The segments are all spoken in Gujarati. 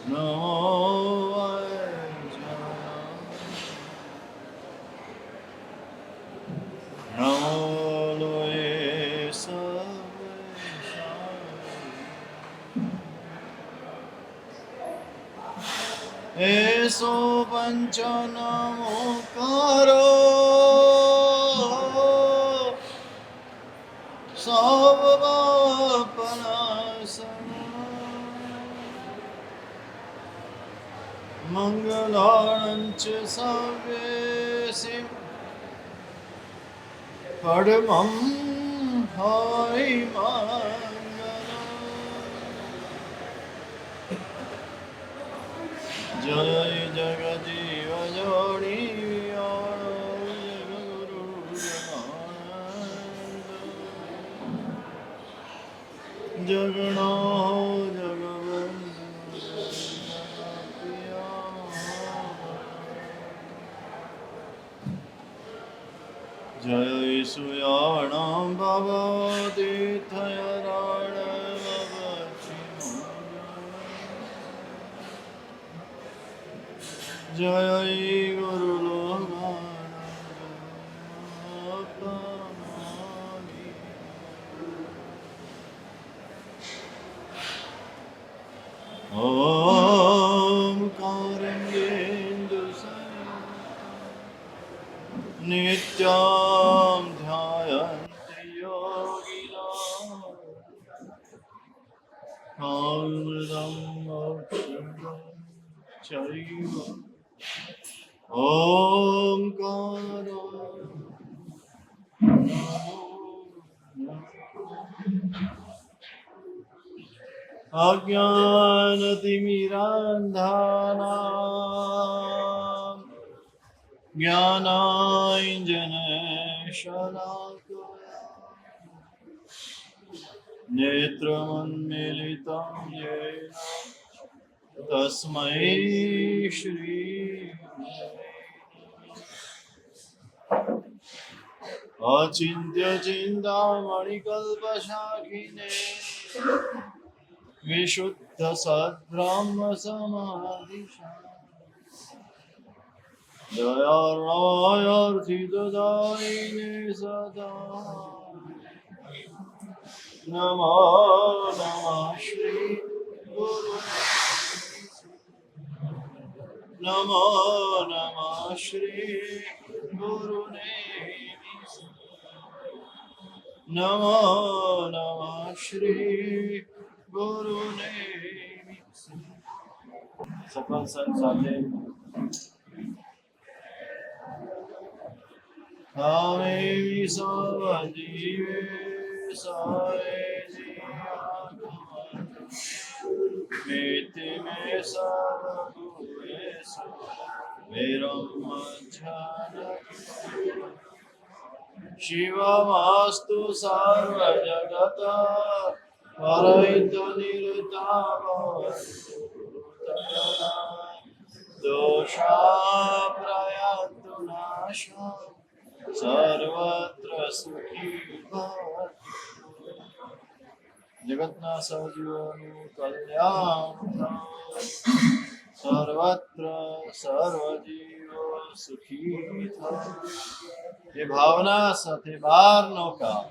નમો નમો લોય એસો પંચ નમો કરો મંગલાંચ સર્વેસિ પરમં હરિ મંગલમ જય જગજીવ જોડી જગગુરુ જગણો જય સુયાણ ભગવતી થયરાણ જય ગુરુ ઓમ કારણેન્દુ નિત્યમ ધ્યાયન્તિ યોગિના અમૃતમ ચૈવ ઓમકાર અજ્ઞાનતિમિરાંધાનાં જ્ઞાનાંજનશલાકયા નેત્રમન્મિલિतं येन તસ્મૈ શ્રી અચિંત્ય ચિંતામણિકલ્પશાખિને વિશુદ્ધ સદ્બ્રહ્મ સમાધિશા દયાર્ણવાયર્થિતદાયિને સદા નમો નમઃ શ્રી ગુરુ નમો નમઃ શ્રી ગુરુને નમો નમઃ શ્રી ગુરુને સકલ સંત સાથે હવે સવ જીવે સારે મેતે મે સવ ભૂયેસુ વેરમ મજ્જન શિવમસ્તુ સર્વ જગત પરૈતો નિરતાવસ્તુ દોષા પ્રયાતુ નાશા સર્વત્ર સુખી ભવતુ જગતના સજીવોનું કલ્યાણ સર્વત્ર સર્વજીવો સુખી થાય એ ભાવના સાથે 12નો કાળ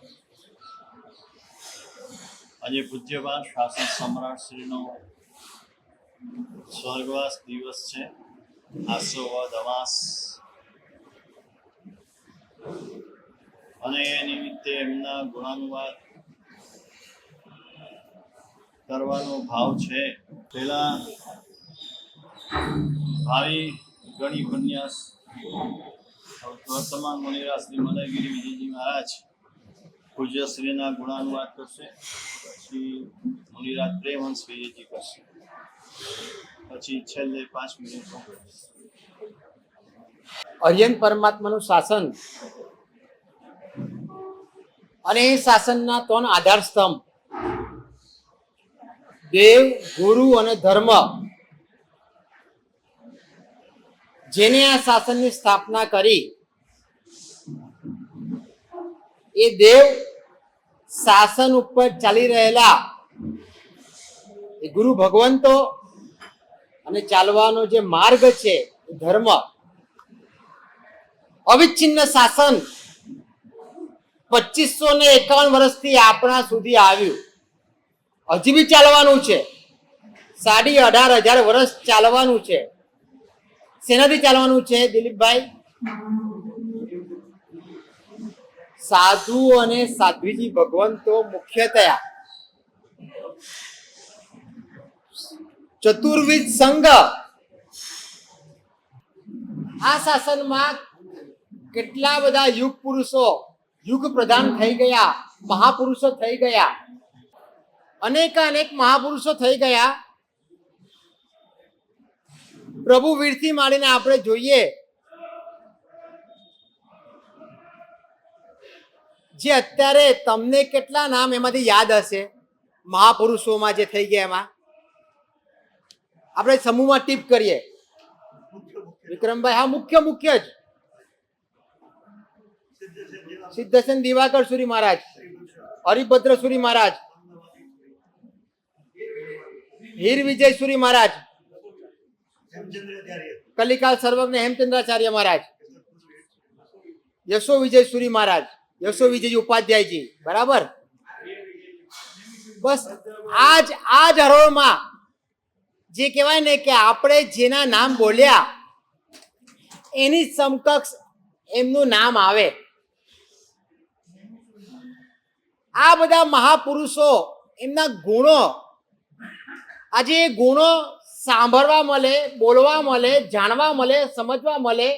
આજે પૂજ્યપાદ શાસન સમ્રાટ શ્રીનો સ્વર્ગવાસ દિવસ છે. આસો વદ અમાસ અને એ નિમિત્તે એમના ગુણાનુવાદ કરવાનો ભાવ છે. પેલા ભાવિ ગણી ઉપન્યાસ વર્તમાન મુનિરાજ શ્રી મદયગીરી વિજયજી મહારાજ પૂજ્ય શ્રીના ગુણાનુવાદ કરશે. પછી મુનિરાજ પ્રેમહંસ વિજયજી કરશે. પછી છેલ્લે 5 મિનિટ અર્યન પરમાત્માનું શાસન અને એ શાસનના 3 આધાર સ્તંભ દેવ, ગુરુ અને ધર્મ, જેને આ શાસનની સ્થાપના કરી એ દેવ શાસન ઉપર ચાલી રહેલા એ ગુરુ ભગવંતો અને ચાલવાનો જે માર્ગ છે ધર્મ, અવિચ્છિન્ન શાસન 2551 વર્ષથી આપણા સુધી આવ્યું, હજી બી ચાલવાનું છે. 18,500 વર્ષ ચાલવાનું છે. શેનાથી ચાલવાનું છે દિલીપભાઈ? સાધુ અને સાધ્વીજી ભગવંતો મુખ્યતયા ચતુર્વિધ સંઘ. આ શાસનમાં કેટલા બધા યુગ પુરુષો, યુગ પ્રધાન થઈ ગયા, મહાપુરુષો થઈ ગયા, અનેક મહાપુરુષો થઈ ગયા. પ્રભુ વીરથી માંડીને આપણે જોઈએ જે અત્યારે તમને કેટલા નામ એમાંથી યાદ હશે મહાપુરુષોમાં જે થઈ ગયા? એમાં આપણે સમૂહમાં ટીપ કરીએ. વિક્રમભાઈ, હા, મુખ્ય જ સિદ્ધસેન દિવાકર સુરી મહારાજ, હરિભદ્ર સુરી મહારાજ, હીર વિજય સુરી મહારાજ, કલિકાલ સર્વજ્ઞ હેમચંદ્રાચાર્ય મહારાજ, યશો વિજય સુરી મહારાજ, યશો વિજય ઉપાધ્યાયજી. બરાબર. બસ આ જ હરોળમાં જે કહેવાય ને કે આપણે જેના નામ બોલ્યા એની સમકક્ષ એમનું નામ આવે. આ બધા મહાપુરુષો, એમના ગુણો, આજે એ ગુણો સાંભળવા મળે, બોલવા મળે, જાણવા મળે, સમજવા મળે,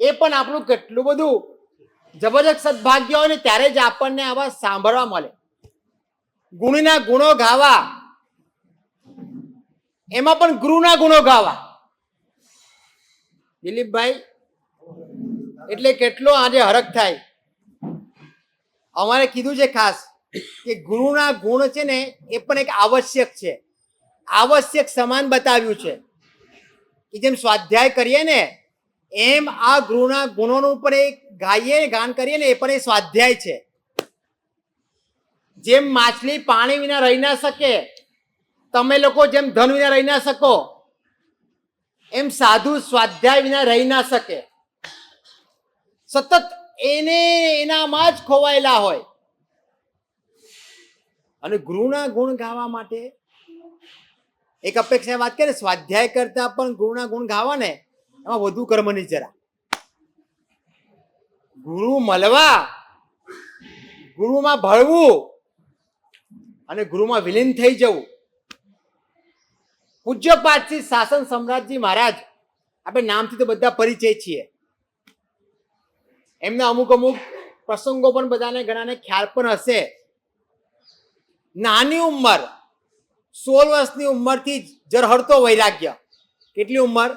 એ પણ આપણું કેટલું બધું જબરજસ્ત સદભાગ્ય હોય ને ત્યારે જ આપણને આવા સાંભળવા મળે. ગુણના ગુણો ગાવા, એમાં પણ ગુરુના ગુણો ગાવા. દિલીપભાઈ, એટલે કેટલો આજે હરખ થાય. અમારે કીધું છે ખાસ કે ગુરુના ગુણ છે ને એ પણ એક આવશ્યક છે, આવશ્યક સમાન બતાવ્યું છે કે જેમ સ્વાધ્યાય કરીએ ને એમ આ ગુરુના ગુણોનું પણ એક ગાઈએ, ગાન કરીએ ને એ પણ એ સ્વાધ્યાય છે. જેમ માછલી પાણી વિના રહી ના શકે, તમે લોકો જેમ ધન વિના રહી ના શકો, એમ સાધુ સ્વાધ્યાય વિના રહી ના શકે. સતત એનામાં જ ખોવાયેલા હોય. અને ગુરુના ગુણ ગાવા માટે એક અપેક્ષા વાત કરે, સ્વાધ્યાય કરતા પણ ગુરુના ગુણ ગાવા ને એમાં વધુ કર્મની જરા. ગુરુ મળવા, ગુરુમાં ભળવું અને ગુરુમાં વિલીન થઈ જવું. પૂજ્ય પાઠથી શાસન સમ્રાટજી મહારાજ, આપણે નામથી તો બધા પરિચય છીએ. એમના અમુક પ્રસંગો પણ બધાને ઘણાને ખ્યાલ પણ હશે. નાની ઉંમર, 16 વર્ષની ઉંમરથી જરહળતો વૈરાગ્ય. કેટલી ઉંમર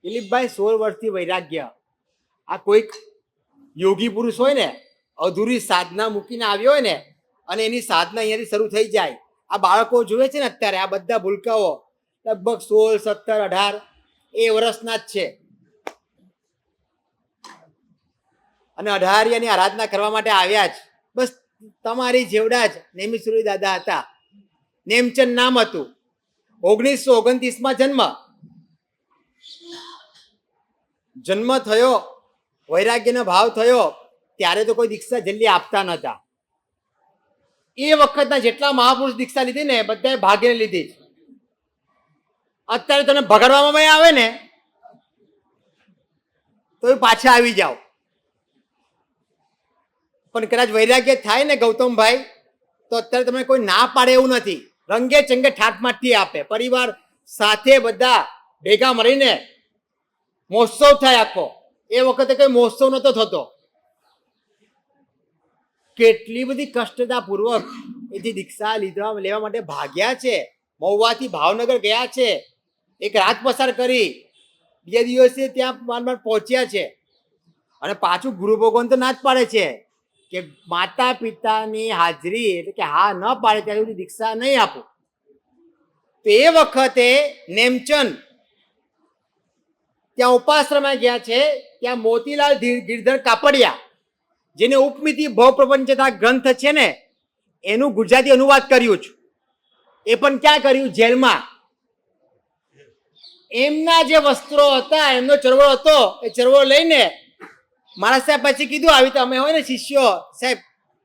દિલીપભાઈ? 16 વર્ષથી વૈરાગ્ય. આ કોઈક યોગી પુરુષ હોય ને, અધૂરી સાધના મૂકીને આવ્યો હોય ને અને એની સાધના અહીંયાથી શરૂ થઈ જાય. આ બાળકો જોવે છે ને અત્યારે, આ બધા ભૂલકાઓ લગભગ 16, 17, 18 એ વર્ષના જ છે. અને અઢારિયાની આરાધના કરવા માટે આવ્યા જ. બસ તમારી જેવડા જ નેમિસુરી દાદા હતા. નેમચંદ નામ હતું. 1929માં જન્મ થયો, વૈરાગ્યનો ભાવ થયો ત્યારે તો કોઈ દીક્ષા જલ્દી આપતા નતા. એ વખતના જેટલા મહાપુરુષ દીક્ષા લીધી ને બધાએ ભાગીને લીધી. અત્યારે તને ભગાડવામાં આવે ને તો પાછા આવી જાઓ. પણ કદાચ વૈરાગ્ય થાય ને ગૌતમભાઈ, તો અત્યારે તમને કોઈ ના પાડે એવું નથી. રંગે ચંગે ઠાઠમાઠી આપે. પરિવાર સાથે બધા ભેગા મળીને મહોત્સવ થાય આખો. એ વખતે કોઈ મહોત્સવ નહોતો થતો. કેટલી બધી કષ્ટતા પૂર્વક એથી દીક્ષા લેવા માટે ભાગ્યા છે. મહુવાથી ભાવનગર ગયા છે, એક રાત પસાર કરી, બીજા દિવસે ત્યાં માંડ પહોંચ્યા છે. અને પાછું ગુરુ ભગવાન તો ના જ પાડે છે કે માતા પિતાની હાજરી, એટલે કે હા ન પાડે ત્યાં સુધી દીક્ષા નહીં આપો. તો એ વખતે નેમચંદ ત્યાં ઉપાશ્રમમાં ગયા છે. ત્યાં મોતીલાલ ગિરધર કાપડિયા, જેને ઉપમિતિ ભવ પ્રપંચતા ગ્રંથ છે ને એનું ગુજરાતી અનુવાદ કર્યું છે. એ પણ ક્યાં કર્યું? જેલમાં. એમના જે વસ્ત્રો હતા, એમનો ચરવડો હતો, એ ચરવડો લઈને મારા સાહેબ પછી કીધું, આવી તો અમે હોય ને શિષ્યો, સાહેબ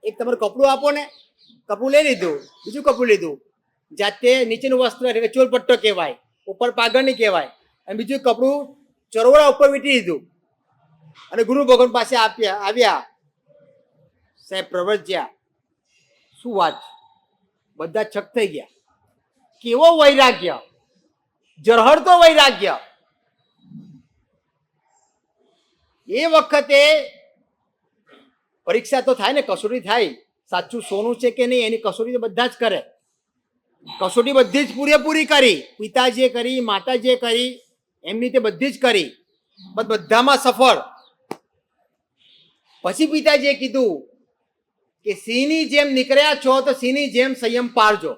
એક તમારું કપડું આપો ને. કપડું લઈ લીધું, બીજું કપડું લીધું, જાતે નીચેનું વસ્ત્ર એટલે ચોલપટ્ટો કહેવાય, ઉપર પાઘડી કહેવાય, અને બીજું કપડું ચરવડા ઉપર વીટી દીધું અને ગુરુ ભગવાન પાસે આવ્યા. સાહેબ પ્રવર્ત્યા. શું વાત, બધા છક થઈ ગયા. કેવો વૈરાગ્ય, ઝરહળતો વૈરાગ્ય. એ વખતે પરીક્ષા તો થાય ને, કસોટી થાય, સાચું સોનું છે કે નહીં એની કસોટી તો બધા જ કરે. કસોટી બધી જ પૂરેપૂરી કરી, પિતાજીએ કરી, માતાજીએ કરી, એમની તે બધી જ કરી, બધામાં સફળ. પછી પિતાજીએ કીધું કે સિંહની જેમ નીકળ્યા છો તો સિંહની જેમ સંયમ પાળજો.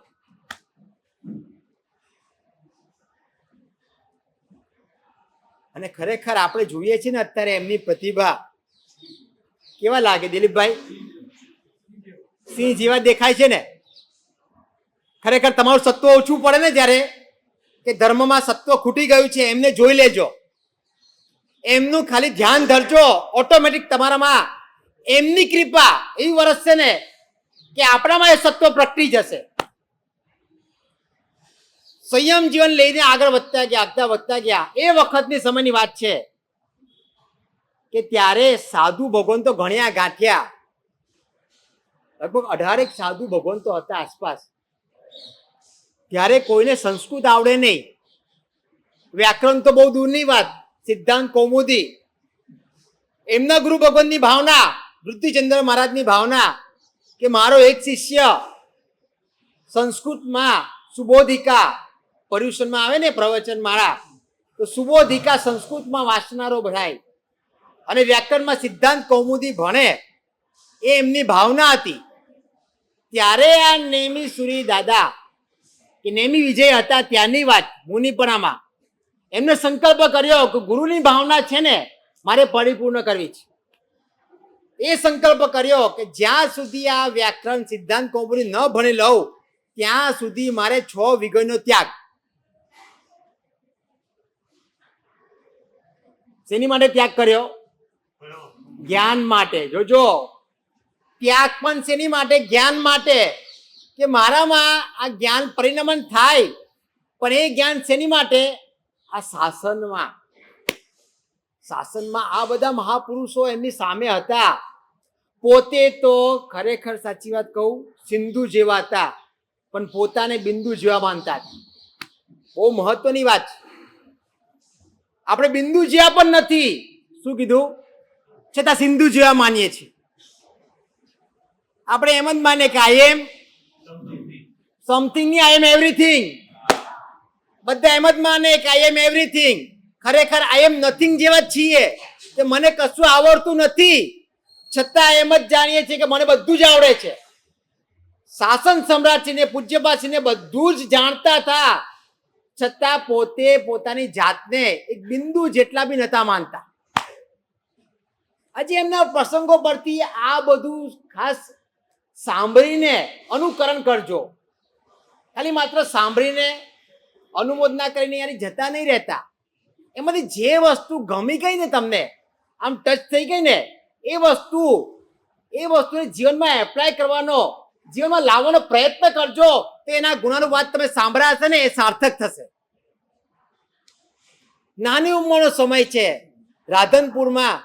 અને ખરેખર આપણે જોઈએ છીએ ને અત્યારે એમની પ્રતિભા કેવા લાગે દિલીપભાઈ? સિંહ જેવા દેખાય છે ને. ખરેખર તમારું સત્વ ઓછું પડે ને જ્યારે કે ધર્મમાં સત્વ ખૂટી ગયું છે, એમને જોઈ લેજો, એમનું ખાલી ધ્યાન ધરજો, ઓટોમેટિક તમારામાં એમની કૃપા એવી વરસશે ને કે આપણામાં એ સત્વ પ્રગટી જશે. સંયમ જીવન લઈને આગળ વધતા ગયા. એ વખતની સમયની વાત છે કે ત્યારે સાધુ ભગવંતો ગણ્યા ગાંઠ્યા, લગભગ 18 સાધુ ભગવંતો હતા આસપાસ. ત્યારે કોઈને સંસ્કૃત આવડે નહીં, વ્યાકરણ તો બહુ દૂરની વાત, સિદ્ધાંત કૌમુદી. એમના ગુરુ ભગવંતની ભાવના, વૃદ્ધિચંદ્ર મહારાજની ભાવના કે મારો એક શિષ્ય સંસ્કૃતમાં સુબોધિકા, પર્યુષણમાં આવે ને પ્રવચન માળા, તો સુબોધિકા સંસ્કૃતમાં વાંચનારો ભરાય અને વ્યાકરણમાં સિદ્ધાંત કૌમુદી ભણે, એ એમની ભાવના હતી. ત્યારે આ નેમી સુરી દાદા કે નેમી વિજય હતા ત્યાંની વાત, મુનિપણામાં એમને સંકલ્પ કર્યો કે ગુરુની ભાવના છે ને મારે પરિપૂર્ણ કરવી છે. એ સંકલ્પ કર્યો કે જ્યાં સુધી આ વ્યાકરણ સિદ્ધાંત કૌમુદી ન ભણી લઉં ત્યાં સુધી મારે 6 વિગયનો ત્યાગ. શેની માટે ત્યાગ કર્યો? જ્ઞાન માટે. જોજો, ત્યાગ પણ શેની માટે? જ્ઞાન માટે. કે મારામાં આ જ્ઞાન પરિણમન થાય, પણ એ જ્ઞાન શેની માટે? આ શાસનમાં. શાસનમાં આ બધા મહાપુરુષો એમની સામે હતા. પોતે તો ખરેખર સાચી વાત કહું, સિંધુ જેવા હતા, પણ પોતાને બિંદુ જેવા માનતા. બહુ મહત્વની વાત. આપણે બિંદુ જેવા પણ નથી, શું કીધું, છતાં સિંધુ જેવા માનીએ છીએ. આપણે એમ જ માનીએ કે આઈ એમ સમથિંગ ની આઈ એમ એવરીથિંગ. બધા એમ જ માને કે આઈ એમ એવરીથિંગ. ખરેખર આઈ એમ નથિંગ જેવા જ છીએ કે મને કશું આવડતું નથી, છતાં એમ જ જાણીએ છીએ કે મને બધું જ આવડે છે. શાસન સમ્રાટજીને, પૂજ્યપાદજીને બધું જ જાણતા હતા, છતાં પોતે પોતાની જાતને એક બિંદુ જેટલા બી નતા માનતા. હજી એમના પ્રસંગો પરથી આ બધું ખાસ સાંભળીને અનુકરણ કરજો. ખાલી માત્ર સાંભળીને અનુમોદના કરીને યાર જતા નહીં રહેતા. એમાંથી જે વસ્તુ ગમી ગઈ ને, તમને આમ ટચ થઈ ગઈ ને, એ વસ્તુને જીવનમાં એપ્લાય કરવાનો, જીવનમાં લાવવાનો પ્રયત્ન કરજો, તો એના ગુણાનું વાત તમે સાંભળ્યા હશે ને, એ સાર્થક થશે. નાની ઉંમરનો સમય છે. રાધનપુરમાં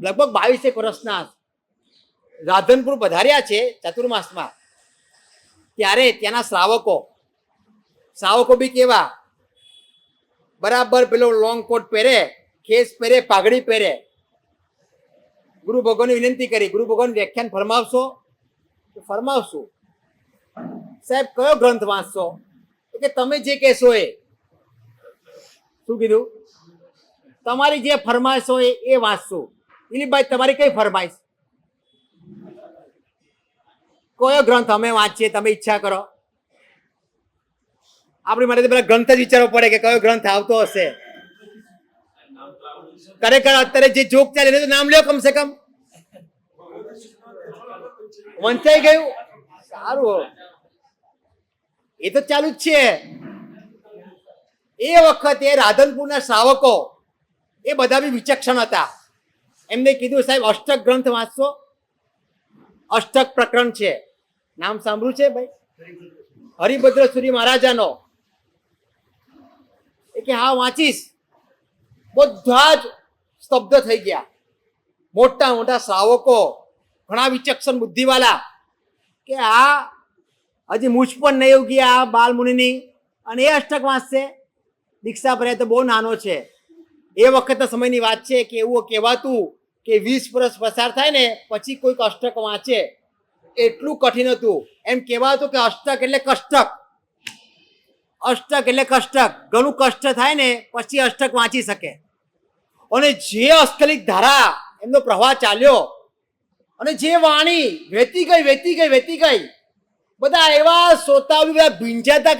લગભગ 22 વર્ષના રાધનપુર પધાર્યા છે ચાતુર્માસમાં. ત્યારે ત્યાંના શ્રાવકો બી કેવા, બરાબર પેલો લોંગ કોટ પહેરે, ખેસ પહેરે, પાઘડી પહેરે. ગુરુ ભગવાનને વિનંતી કરી, ગુરુ ભગવાન વ્યાખ્યાન ફરમાવશો? ફરમાવશું. સાહેબ કયો ગ્રંથ વાંચશો? કે તમે જે કહેશો એ. શું કીધું? તમારી જે ફરમાઈશ હોય એ વાંચશું. દિલીપભાઈ તમારી કઈ ફરમાઈશ? કયો ગ્રંથ અમે વાંચીએ, તમે ઈચ્છા કરો. આપણી માટે પેલા ગ્રંથ જ વિચારવો પડે કે કયો ગ્રંથ આવતો હશે. ખરેખર અત્યારે જે જોક ચાલે તો નામ લ્યો કમસે કમ. વંચાઈ ગયું? સારું, એ તો ચાલુ જ છે. એ વખતે રાધનપુરના શ્રાવકો એ બધા બી વિચક્ષણ હતા. એમને કીધું સાહેબ અષ્ટક ગ્રંથ વાંચશો, અષ્ટક પ્રકરણ છે, નામ સાંભળ્યું છે ભાઈ? હરિભદ્ર સુરી મહારાજાનો. એ કે હા વાંચીશ. બધા જ સ્તબ્ધ થઈ ગયા. મોટા મોટા શ્રાવકો, ઘણા વિચક્ષણ બુદ્ધિવાળા, કે આ હજી મૂછ પણ નહીં ઉગી આ બાલ મુનિની અને એ અષ્ટક વાંચશે. દીક્ષા ભર્યા તો બહુ નાનો છે. એ વખતના સમયની વાત છે કે એવું કહેવાતું કે 20 વર્ષ પસાર થાય ને પછી કોઈક અષ્ટક વાંચે, એટલું કઠિન હતું. એમ કહેવાતું કે અષ્ટક એટલે કષ્ટક, અષ્ટક એટલે કષ્ટક, ઘણું કષ્ટ થાય ને પછી અષ્ટક વાંચી શકે. અને જે અસ્ખલિત ધારા એમનો પ્રવાહ ચાલ્યો અને જે વાણી વહેતી ગઈ, બધા એવા શ્રોતાઓ બધા ભીંજાતા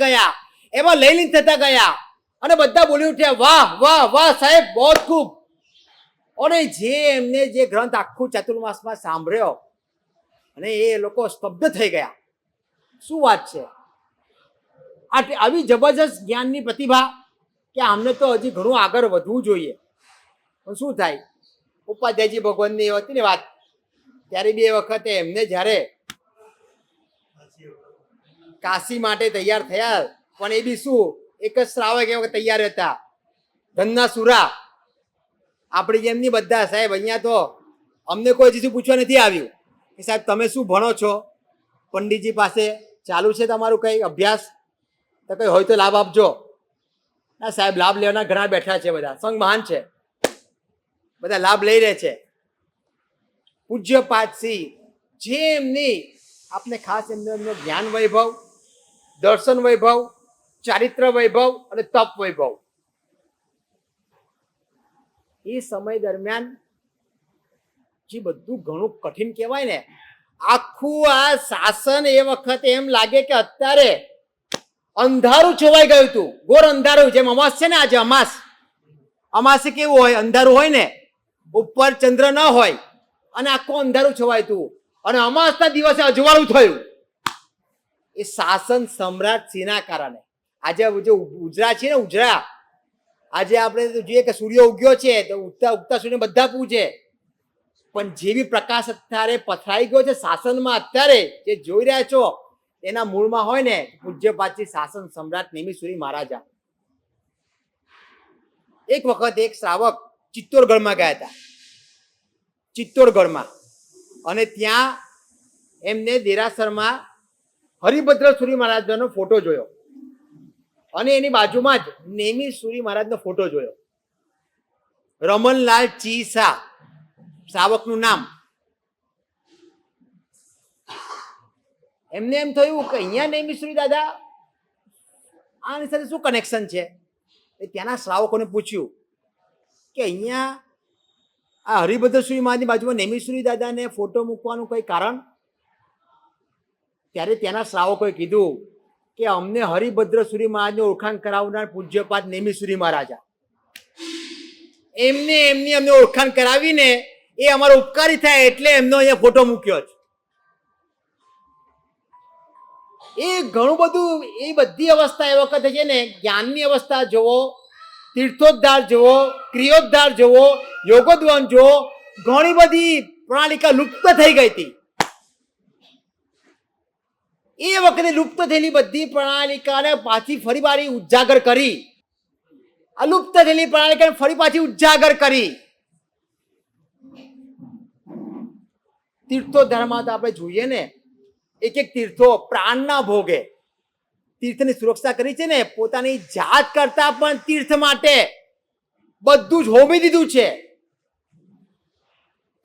ગયા, એમાં લયલીન થતા ગયા અને બધા બોલી ઉઠ્યા વાહ વાહ વાહ સાહેબ બહુ ખૂબ. અને જે એમને જે ગ્રંથ આખું ચાતુર્માસમાં સાંભળ્યો અને એ લોકો સ્તબ્ધ થઈ ગયા. શું વાત છે! આવી જબરજસ્ત જ્ઞાનની પ્રતિભા કે આમને તો હજી ઘણું આગળ વધવું જોઈએ. પણ શું થાય, ઉપાધ્યાયજી ભગવાનની હતી ને વાત, ત્યારે બી એ વખતે એમને જ્યારે કાશી માટે તૈયાર થયા, પણ એ બી શું એક જ શ્રાવક એ વખત તૈયાર હતા, ધનના સુરા. આપણી જેમ નહીં બધા સાહેબ. અહીંયા તો અમને કોઈ હજી પૂછવા નથી આવ્યું કે સાહેબ તમે શું ભણો છો, પંડિતજી પાસે ચાલુ છે તમારું કંઈ અભ્યાસ, તો કંઈ હોય તો લાભ આપજો. ના સાહેબ લાભ લેવાના ઘણા બેઠા છે, બધા સંઘ મહાન છે, બધા લાભ લઈ રહે છે. પૂજ્ય પાદશ્રી જે એમની આપને ખાસ એમનો જ્ઞાન વૈભવ, દર્શન વૈભવ, ચારિત્ર વૈભવ અને તપ વૈભવ, એ સમય દરમિયાન જે બધું ઘણું કઠિન કહેવાય ને, આખું આ શાસન એ વખતે એમ લાગે કે અત્યારે અંધારું છવાઈ ગયું હતું, ઘોર અંધારું. જેમ અમાસ છે ને, આજે અમાસે કેવું હોય, અંધારું હોય ને, ઉપર ચંદ્ર ન હોય અને આખું અંધારું છવાયતું, અને અમાસના દિવસે અજવાળું થયું. એ શાસન સમ્રાટ સિંહના કારણે. આજે જે ઉજરા છે ને, ઉજરા, આજે આપણે જોઈએ કે સૂર્ય ઉગ્યો છે તો ઉગતા સૂર્ય બધા પૂજે, પણ જે બી પ્રકાશ અત્યારે પથરાઈ ગયો છે શાસનમાં, અત્યારે જે જોઈ રહ્યા છો એના મૂળમાં હોય ને પૂજ્ય પાદશ્રી શાસન સમ્રાટ નેમિસુરી મહારાજા. એક વખત એક શ્રાવક ચિત્તોડગઢમાં ગયા હતા, ચિત્તોડગઢમાં, અને ત્યાં એમને દેરાસરમાં હરિભદ્ર સુરી મહારાજનો ફોટો જોયો અને એની બાજુમાં જ નેમિસુરી મહારાજનો ફોટો જોયો. રમણલાલ ચીસા શ્રાવકનું નામ. એમને એમ થયું કે અહીંયા નેમિસુરી દાદા, આની સાથે શું કનેક્શન છે? એ ત્યાંના શ્રાવકોને પૂછ્યું કે અહીંયા આ હરિભદ્ર સુરી મહારાજની બાજુમાં નેમિસુરી દાદાને ફોટો મૂકવાનું કઈ કારણ? ત્યારે ત્યાંના શ્રાવકોએ કીધું કે અમને હરિભદ્ર સુરી મહારાજની ઓળખાણ કરાવનાર પૂજ્યપાદ નેમિસુરી મહારાજા, એમની અમને ઓળખાણ કરાવીને એ અમારો ઉપકારી થાય એટલે એમનો અહીંયા ફોટો મૂક્યો છે. એ ઘણું બધું, એ બધી અવસ્થા એ વખતે છે ને, જ્ઞાનની અવસ્થા જોવો, તીર્થોદ્ધાર જોવો, ક્રિયોદ્ધાર જોવો, યોગોદ્વન જોવો, ઘણી બધી પ્રણાલિકા લુપ્ત થઈ ગઈ હતી. એ વખતે લુપ્ત થયેલી બધી પ્રણાલિકાને પાછી ફરી પાછી ઉજાગર કરી, અલુપ્ત થયેલી પ્રણાલિકાને ફરી પાછી ઉજાગર કરી. તીર્થોદ્ધારમાં તો આપણે જોઈએ ને, એક એક તીર્થો પ્રાણના ભોગે તીર્થની સુરક્ષા કરી છે ને, પોતાની જાત કરતા પણ તીર્થ માટે બધું જ હોમી દીધું છે.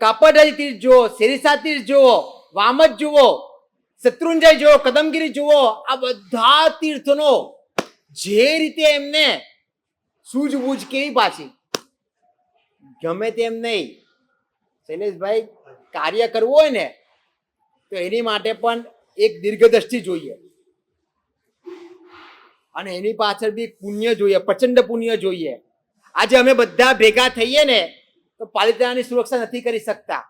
કાપડહરી તીર્થ જુઓ, શેરીસા તીર્થ જુઓ, વામજ જુઓ, શત્રુંજય જુઓ, કદમગીરી જુઓ, આ બધા તીર્થનો જે રીતે એમને સૂઝબૂઝ કેવી પાછી, ગમે તેમ નહીં. શૈલેષભાઈ, કાર્ય કરવું હોય ને તો એની માટે પણ એક દીર્ઘદ્રષ્ટિ જોઈએ, અને એની પાછળ બી પુણ્ય જોઈએ, પ્રચંડ પુણ્ય જોઈએ. આજે અમે બધા ભેગા થઈએ ને તો પાલિતાણાની સુરક્ષા નથી કરી શકતા,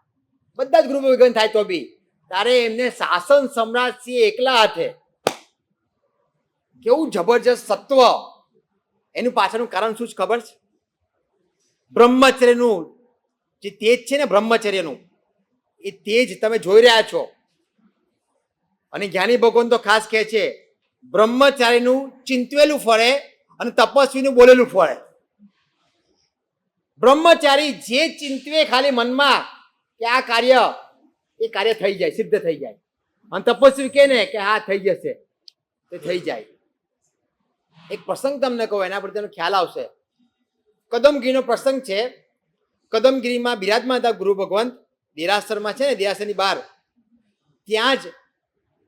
બધા જ ગ્રુપ વિઘન થાય તો બી. તારે એમને શાસન સમ્રાટ સિંહ એકલા હાથે કેવું જબરજસ્ત સત્વ એનું પાછળનું કારણ શું છે ખબર છે? બ્રહ્મચર્યનું જે તેજ છે ને, બ્રહ્મચર્યનું એ તેજ તમે જોઈ રહ્યા છો. અને જ્ઞાની ભગવાન તો ખાસ કહે છે, બ્રહ્મચારીનું ચિંતવેલું ફળે અને તપસ્વીનું બોલેલું ફળે. બ્રહ્મચારી જે ચિંતવે ખાલી મનમાં કે આ કાર્ય, એ કાર્ય થઈ જાય, સિદ્ધ થઈ જાય. અને તપસ્વી કહે ને કે હા થઈ જશે, તે થઈ જાય. એક પ્રસંગ તમને કહું, એના પર તેનો ખ્યાલ આવશે. કદમગીરીનો પ્રસંગ છે. કદમગીરીમાં બિરાજમાન હતા ગુરુ ભગવંત, દેરાસરમાં છે ને, દેરાસરની બહાર. ત્યાં જ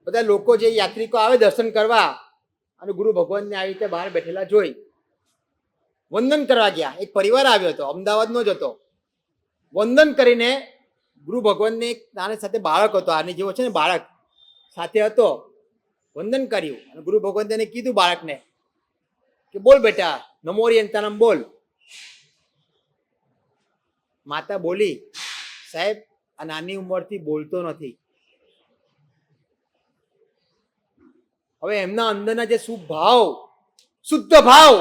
બધા લોકો જે યાત્રિકો આવે દર્શન કરવા, અને ગુરુ ભગવાનને આવી રીતે બહાર બેઠેલા જોઈ વંદન કરવા ગયા. એક પરિવાર આવ્યો હતો, અમદાવાદનો જ હતો. વંદન કરીને ગુરુ ભગવાનને એક નાની સાથે બાળક હતો, આની જેવો છે ને બાળક સાથે હતો. વંદન કર્યું અને ગુરુ ભગવાન તેને કીધું બાળકને કે બોલ બેટા નમો ઓરિયન્તાનમ બોલ. માતા બોલી, સાહેબ આ નાની ઉંમરથી બોલતો નથી. હવે એમના અંદરના જે શુભ ભાવ, શુદ્ધ ભાવ,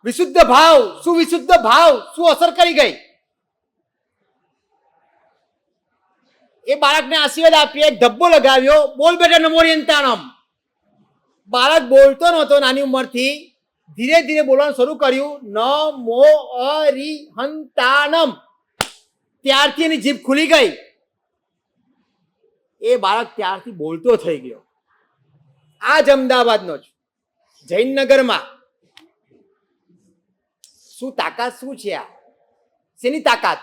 વિશુદ્ધ ભાવ, સુવિશુદ્ધ ભાવ શું અસર કરી ગઈ. એ બાળકને આશીર્વાદ આપી, એક ધબ્બો લગાવ્યો, બોલ બેટા નમો ઓરિયન્તાનમ. બાળક બોલતો નહોતો નાની ઉંમરથી, ધીરે ધીરે બોલવાનું શરૂ કર્યું, નમો અરિહંતાનમ. ત્યારથી એની જીભ ખુલી ગઈ. એ બાળક ત્યારથી બોલતો થઈ ગયો. આ જ અમદાવાદનો જ જૈનનગરમાં. શું તાકાત શું છે આ? શેની તાકાત?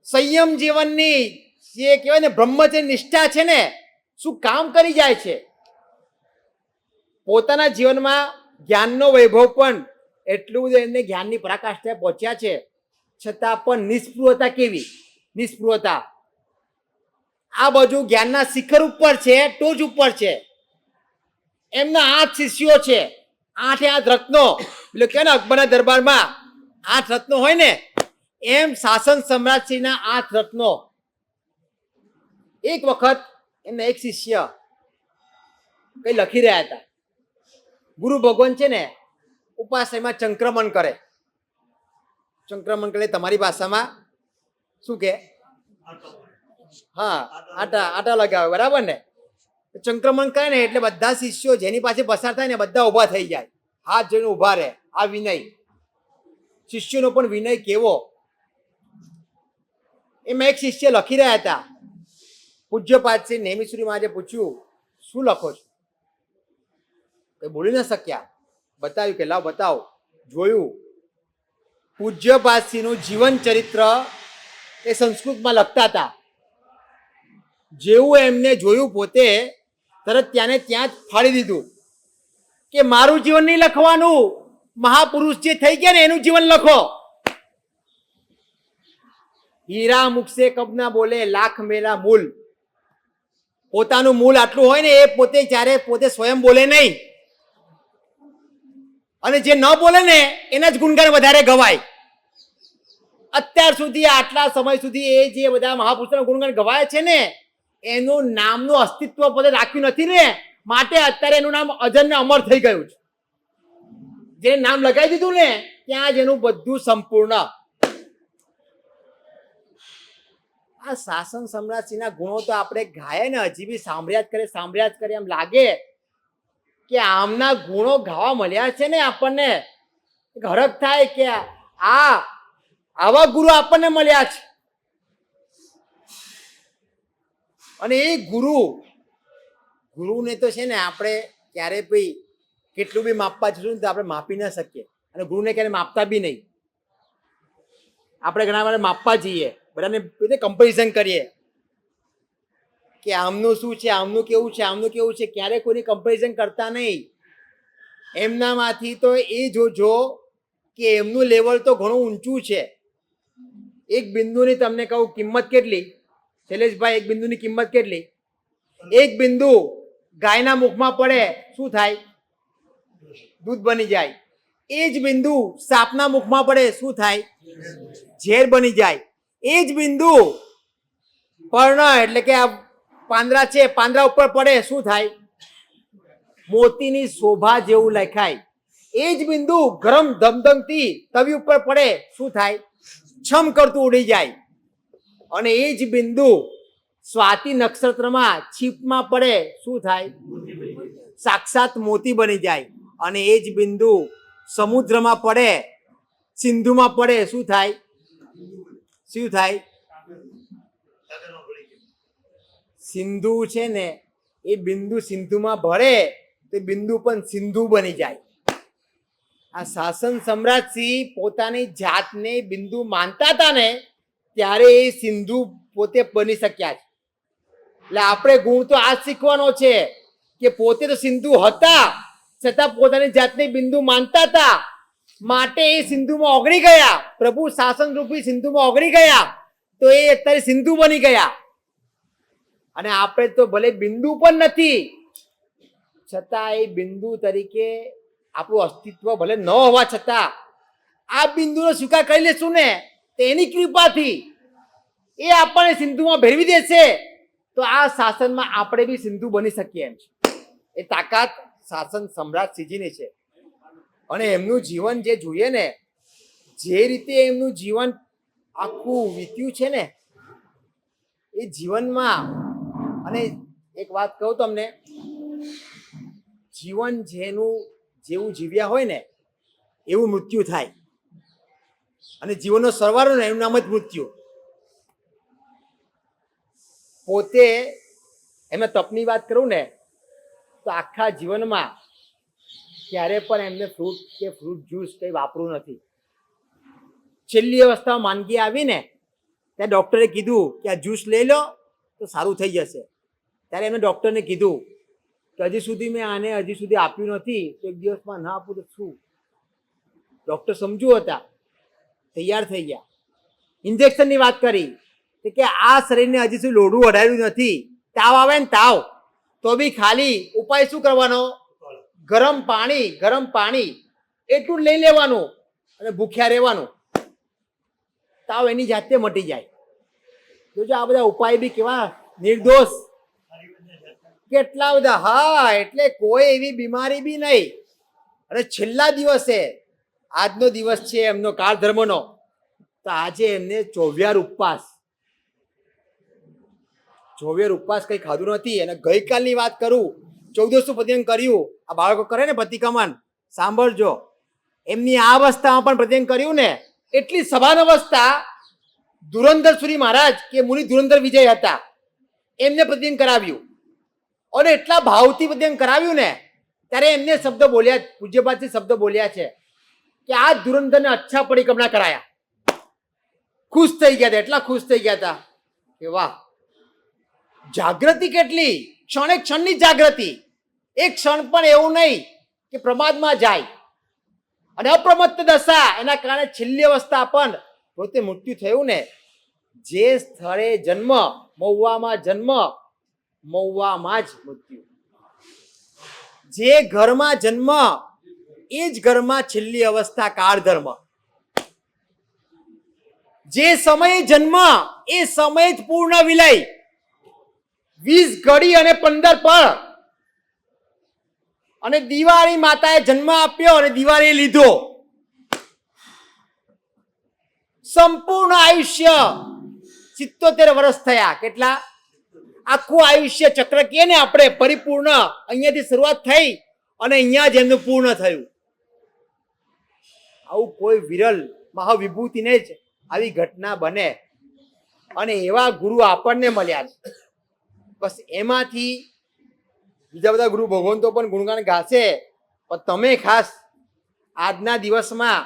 સંયમ જીવનની જે કહેવાય ને બ્રહ્મચર્ય નિષ્ઠા છે ને, શું કામ કરી જાય છે. પોતાના જીવનમાં જ્ઞાનનો વૈભવ પણ એટલું બધું એમને જ્ઞાનની પરાકાષ્ઠાએ પહોંચ્યા છે, છતાં પણ નિષ્પૃહતા કેવી? નિષ્પૃહતા. આ બાજુ જ્ઞાનના શિખર ઉપર છે, ટોચ ઉપર છે. એમના 8 શિષ્યો છે, 8 રત્નો. એટલે કે ને અકબરના દરબારમાં 8 રત્નો હોય ને, એમ શાસન સમ્રાટશ્રીના 8 રત્નો. એક વખત એમના એક શિષ્ય કઈ લખી રહ્યા હતા. ગુરુ ભગવાન છે ને ઉપાશ્રયમાં સંક્રમણ કરે. સંક્રમણ કરે તમારી ભાષામાં શું કે? હા, આટા લગાવે, બરાબર ને? સંક્રમણ કરે ને એટલે બધા શિષ્યો જેની પાસે પસાર થાય ને બધા ઊભા થઈ જાય, હાથ જોઈને ઊભા રહે. આ વિનય, શિષ્યોનો પણ વિનય કેવો. એમાં એક શિષ્ય લખી રહ્યા હતા. પૂજ્યપાદશ્રી નેમિશ્રી મહારાજે પૂછ્યું, શું લખો છો? કઈ બોલી ન શક્યા. બતાવ્યું કે લાવ બતાવો. જોયું, પૂજ્યપાદશ્રીનું જીવન ચરિત્ર એ સંસ્કૃતમાં લખતા હતા. જેવું એમને જોયું પોતે તરત ત્યાંને ત્યાં જ ફાડી દીધું કે મારું જીવન નહીં લખવાનું, મહાપુરુષ જે થઈ ગયા ને એનું જીવન લખો. હીરા મુખસે કબ ના બોલે લાખ મેરા મૂલ. પોતાનું મૂળ આટલું હોય ને એ પોતે જ્યારે પોતે સ્વયં બોલે નહીં, અને જે ન બોલે ને એના જ ગુણગાન વધારે ગવાય. અત્યાર સુધી આટલા સમય સુધી એ જે બધા મહાપુરુષોના ગુણગાન ગવાય છે ને, એનું નામનું અસ્તિત્વ પોતે રાખ્યું નથી ને, માટે અત્યારે એનું નામ અજર ને અમર થઈ ગયું છે. જે નામ લગાવી દીધું ને ત્યાં જ એનું બધું સંપૂર્ણ. આ શાસન સમ્રાટશ્રીના ગુણો તો આપણે ગાય ને હજી બી સાંભળ્યા જ કરે એમ લાગે કે આમના ગુણો ગાવા મળ્યા છે ને આપણને હરખ થાય કે આવા ગુરુ આપણને મળ્યા છે. અને એ ગુરુને તો છે ને આપણે ક્યારે ભાઈ કેટલું બી માપવા જશું તો આપણે માપી ના શકીએ, અને ગુરુને ક્યારે માપતા બી નહીં. આપણે ઘણા વાર માપવા જઈએ, બધાને કમ્પેરિઝન કરીએ કે આમનું શું છે, આમનું કેવું છે, આમનું કેવું છે. ક્યારે કોઈની કમ્પેરિઝન કરતા નહીં. એમનામાંથી તો એ જોજો કે એમનું લેવલ તો ઘણું ઊંચું છે. એક બિંદુની તમને કહું કિંમત કેટલી, શૈલેષભાઈ? એક બિંદુની કિંમત કેટલી? એક બિંદુ ગાયના મુખમાં પડે શું થાય? દૂધ બની જાય. એ જ બિંદુ સાપના મુખમાં પડે શું થાય? ઝેર બની જાય. એ જ બિંદુ પર્ણ એટલે કે આ પાંદડા છે, પાંદડા ઉપર પડે શું થાય? મોતીની શોભા જેવું લખાય. એ જ બિંદુ ગરમ ધમધમતી તવી ઉપર પડે શું થાય? છમ કરતું ઉડી જાય. અને એ જ બિંદુ સ્વાતિ નક્ષત્રમાં છીપમાં પડે શું થાય? સાક્ષાત મોતી બની જાય. અને એ જ બિંદુ સમુદ્રમાં પડે, સિંધુમાં પડે શું થાય? શું થાય? સિંધુ છે ને એ બિંદુ સિંધુમાં ભળે તે બિંદુ પણ સિંધુ બની જાય. આ શાસન સમ્રાટ સિંહ પોતાની જાતને બિંદુ માનતા હતા ને ત્યારે એ સિંધુ પોતે બની શક્યા છે. એટલે આપણે ગુણ તો આ જ શીખવાનો છે કે પોતે તો સિંધુ હતા છતાં પોતાની જાતને બિંદુ માનતા હતા માટે એ સિંધુમાં ઓગળી ગયા. પ્રભુ શાસન રૂપી સિંધુમાં ઓગળી ગયા તો એ અત્યારે સિંધુ બની ગયા. અને આપણે તો ભલે બિંદુ પણ નથી છતાં એ બિંદુ તરીકે આપણું અસ્તિત્વ ભલે ન હોવા છતાં આ બિંદુનો સ્વીકાર કરી લેશું ને તો એની કૃપાથી એ આપણને સિંધુમાં ભેળવી દેશે તો આ શાસનમાં આપણે બી સિંધુ બની શકીએ એમ છે. એ તાકાત શાસન સમ્રાટ સિંહજીની છે. અને એમનું જીવન જે જોઈએ ને, જે રીતે એમનું જીવન આખું વીત્યું છે ને એ જીવનમાં, અને એક વાત કહું તમને, જીવન જેવું જીવ્યા હોય ને એવું મૃત્યુ થાય. અને જીવનનો સરવાળો ને એનું નામ જ મૃત્યુ. પોતે એમાં તપની વાત કરું ને તો આખા જીવનમાં ક્યારે પણ એમને ફ્રૂટ કે ફ્રૂટ જ્યુસ કંઈ વાપરવું નથી. છેલ્લી અવસ્થામાં માંદગી આવી ને ત્યાં ડૉક્ટરે કીધું કે આ જ્યુસ લઈ લો તો સારું થઈ જશે. ત્યારે એમને ડૉક્ટરને કીધું કે હજી સુધી મેં આને આપ્યું નથી તો એક દિવસમાં ના આપું તો શું? ડૉક્ટર સમજુ હતા, તૈયાર થઈ ગયા. ઇન્જેક્શનની વાત કરી કે આ શરીરને હજી સુધી લોઢું વઢાયું નથી. તાવ આવે ને તાવ તો બી ખાલી ઉપાય શું કરવાનો? ગરમ પાણી એટલું લઈ લેવાનું અને ભૂખ્યા રહેવાનું, તાવ એની જાતે મટી જાય. જોજો આ બધા ઉપાય બી કેવા નિર્દોષ, કેટલા બધા. હા, એટલે કોઈ એવી બીમારી બી નહીં. અને છેલ્લા દિવસે, આજનો દિવસ છે એમનો કાળ ધર્મનો, તો આજે એમને 24 ઉપવાસ કંઈ ખાધું નથી. અને ગઈકાલની વાત કરું, 1400 પ્રતિજ્ઞા કર્યું. આ બાળકો કરે ને પ્રતિક્રમણ, સાંભળજો, એમની આ અવસ્થામાં પણ પ્રતિજ્ઞા કર્યું ને એટલી સભાન અવસ્થા ધુરંધર સુરી મહારાજ કે મુનિ ધુરંધર વિજય હતા એમને પ્રતિજ્ઞા કરાવ્યું. અને એટલા ભાવથી પ્રતિજ્ઞા કરાવ્યું ને ત્યારે એમને શબ્દ બોલ્યા, પૂજ્યપાદથી શબ્દ બોલ્યા છે કે આ ધુરંધરને અચ્છા પરિક્રમા કરાયા. ખુશ થઈ ગયા હતા, એટલા ખુશ થઈ ગયા હતા કે વાહ, જાગૃતિ કેટલી, ક્ષણે ક્ષણની જાગૃતિ. એક ક્ષણ પણ એવું નહીં કે પ્રમાદમાં જાય. અને અપ્રમત્ત દશા, એના કારણે છેલ્લી અવસ્થા પણ પોતે મૃત્યુ થયું ને, જે સ્થળે જન્મ, મહુવામાં જન્મ, મહુવામાં જ મૃત્યુ. જે ઘરમાં જન્મ એ જ ઘરમાં છેલ્લી અવસ્થા કાળ ધર્મ. જે સમયે જન્મ એ સમય જ પૂર્ણ વિલય. 20 ઘડી અને 15 પળ. અને દિવાળી માતાએ જન્મ આપ્યો અને દિવાળી લીધો. સંપૂર્ણ આયુષ્ય 77 વર્ષ થયા. કેટલા? આખું આયુષ્ય ચક્ર કે ને આપણે પરિપૂર્ણ, અહીંયાથી શરૂઆત થઈ અને અહીંયા જ એમનું પૂર્ણ થયું. આવું કોઈ વિરલ મહાવિભૂતિને જ આવી ઘટના બને. અને એવા ગુરુ આપણને મળ્યા છે. બસ એમાંથી બીજા બધા ગુરુ ભગવંતો પણ ગુણગાન ગાશે, પણ તમે ખાસ આજના દિવસમાં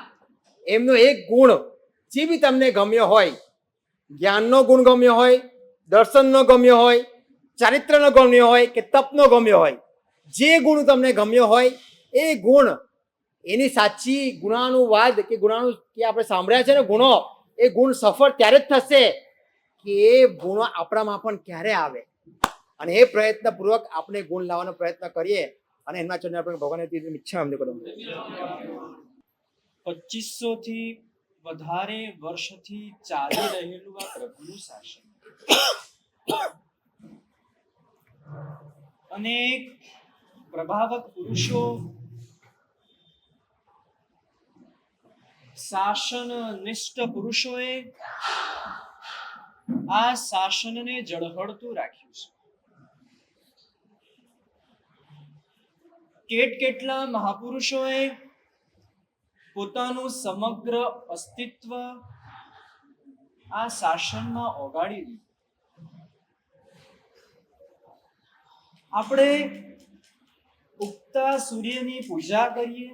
એમનો એક ગુણ જે બી તમને ગમ્યો હોય, જ્ઞાનનો ગુણ ગમ્યો હોય, દર્શનનો ગમ્યો હોય, ચારિત્રનો ગમ્યો હોય કે તપનો ગમ્યો હોય, જે ગુણ તમને ગમ્યો હોય એ ગુણ, એની સાચી ગુણાનુવાદ કે ગુણાનું કે આપણે સાંભળ્યા છે ને ગુણો, એ ગુણ સફળ ત્યારે જ થશે કે એ ગુણો આપણામાં પણ ક્યારે આવે. અને એ પ્રયત્નપૂર્વક આપણે ગુણ લાવવાનો પ્રયત્ન કરીએ. અને એમના ચરણે આપણે ભગવાનને ઈચ્છા અમને કરો. 2500 થી વધારે વર્ષથી ચાલી રહેલું આ પ્રભુનું શાસન, અનેક પ્રભાવક પુરુષો શાસન નિષ્ઠ પુરુષોએ આ શાસનને ઝળહળતું રાખ્યું છે. કેટલા મહાપુરુષોએ પોતાનું સમગ્ર અસ્તિત્વ આ શાસનમાં ઓગાળી દીધું. આપણે ઉગતા સૂર્યની પૂજા કરીએ,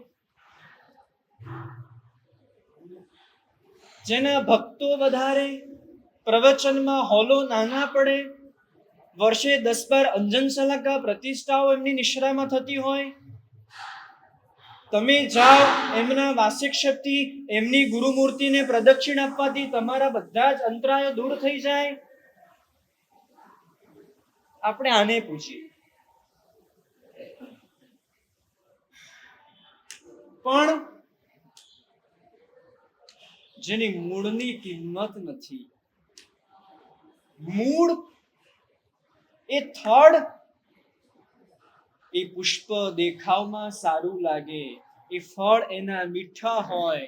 જેના ભક્તો વધારે, પ્રવચનમાં હોલો નાના પડે, વર્ષે 10-12 અંજન સલાકા પ્રતિષ્ઠાઓ એમની નિશ્રામાં થતી હોય, તમે જાઓ એમના વાર્ષિક શક્તિ, એમની ગુરુમૂર્તિને પ્રદક્ષિણ આપવાથી તમારા બધા જ અંતરાયો દૂર થઈ જાય. આપણે આને પૂછીએ. પણ જેની મૂળની કિંમત નથી, મૂળ એ થડ, એ પુષ્પ દેખાવમાં સારું લાગે, એ ફળ એના મીઠા હોય,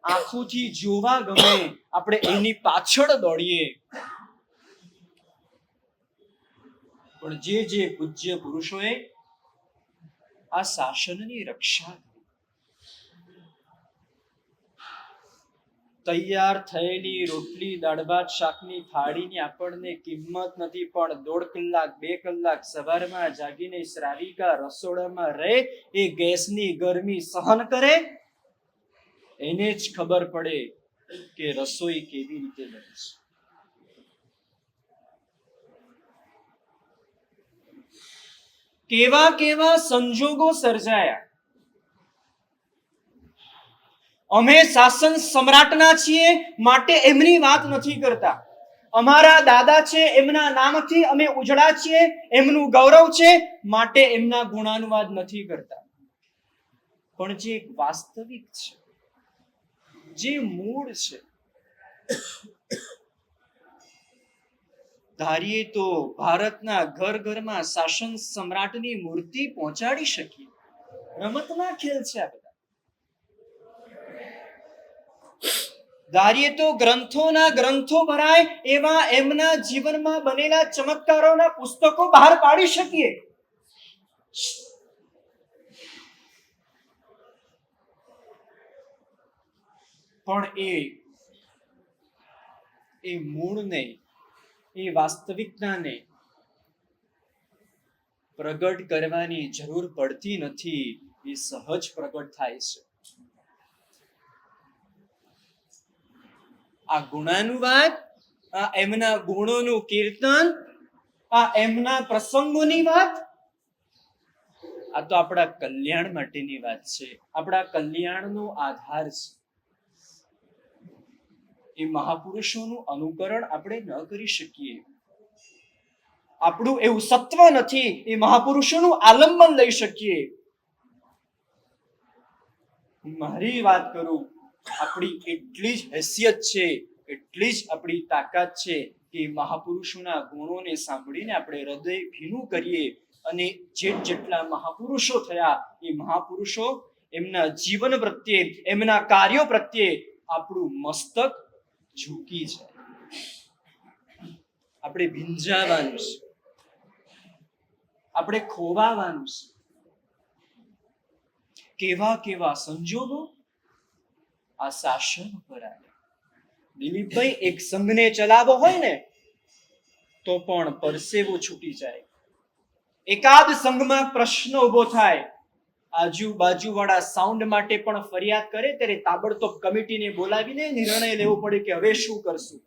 આંખોથી જોવા ગમે, આપણે એની પાછળ દોડીએ. પણ જે પૂજ્ય પુરુષોએ આ શાસનની રક્ષા કરી, તૈયાર થયેલી રોટલી, દાળ ભાત, શાકની થાળીની આપણને કિંમત નથી, પણ 1.5 કલાક 2 કલાક સવારમાં જાગીને શ્રાવિકા રસોડામાં રહે, એ ગેસની ગરમી સહન કરે, એને જ ખબર પડે કે રસોઈ કેવી રીતે બને છે. કેવા કેવા સંજોગો સર્જાયા. અમે શાસન સમ્રાટના છીએ માટે એમની વાત નથી કરતા. અમારા દાદા છે એમના નામથી અમે ઉજળા છીએ, એમનું ગૌરવ છે માટે એમના ગુણાનુવાદ નથી કરતા. પણ જે વાસ્તવિક છે, જે મૂળ છે, ધારીએ તો ભારતના ઘર ઘરમાં શાસન સમ્રાટની મૂર્તિ પહોંચાડી શકીએ. રમતના ખેલ છે આ બધા. ધારીએ તો ગ્રંથોના ગ્રંથો ભરાય એવા એમના જીવનમાં બનેલા ચમત્કારોના પુસ્તકો બહાર પાડી શકીએ. પણ એ મૂળને, એ વાસ્તવિકતાને પ્રગટ કરવાની જરૂર પડતી નથી, એ સહજ પ્રગટ થાય છે. આ ગુણાનુવાદ, આ એમના ગુણોનું કીર્તન, આ એમના પ્રસંગોની વાત, આ તો આપણા કલ્યાણ માટેની વાત છે, આપણા કલ્યાણનો આધાર છે. એ મહાપુરુષોનું અનુકરણ આપણે ન કરી શકીએ. આપણું એવું સત્વ નથી એ મહાપુરુષોનું આલંબન લઈ શકીએ. મારી વાત કરું, આપણી એટલી જ હેસિયત છે, એટલી જ આપણી તાકાત છે કે મહાપુરુષોના ગુણોને સાંભળીને આપણે હૃદય ભીનું કરીએ અને જેટલા મહાપુરુષો થયા એ મહાપુરુષો એમના જીવન પ્રત્યે, એમના કાર્યો પ્રત્યે આપણું મસ્તક ઝૂકી જાય. આપણે ભીંજાવાનું છે, આપણે ખોવાવાનું છે. કેવા કેવા સંજોગો આ શાસન પર આવ્યા. દિલીપભાઈ, એક સંઘને ચલાવવો હોય ને તો પણ પરસેવો છૂટી જાય. એકાદ સંઘમાં પ્રશ્ન ઉભો થાય, આજુબાજુ વાળા સાઉન્ડ માટે પણ ફરિયાદ કરે, ત્યારે તાબડતોબ કમિટીને બોલાવીને નિર્ણય લેવો પડે કે હવે શું કરશું.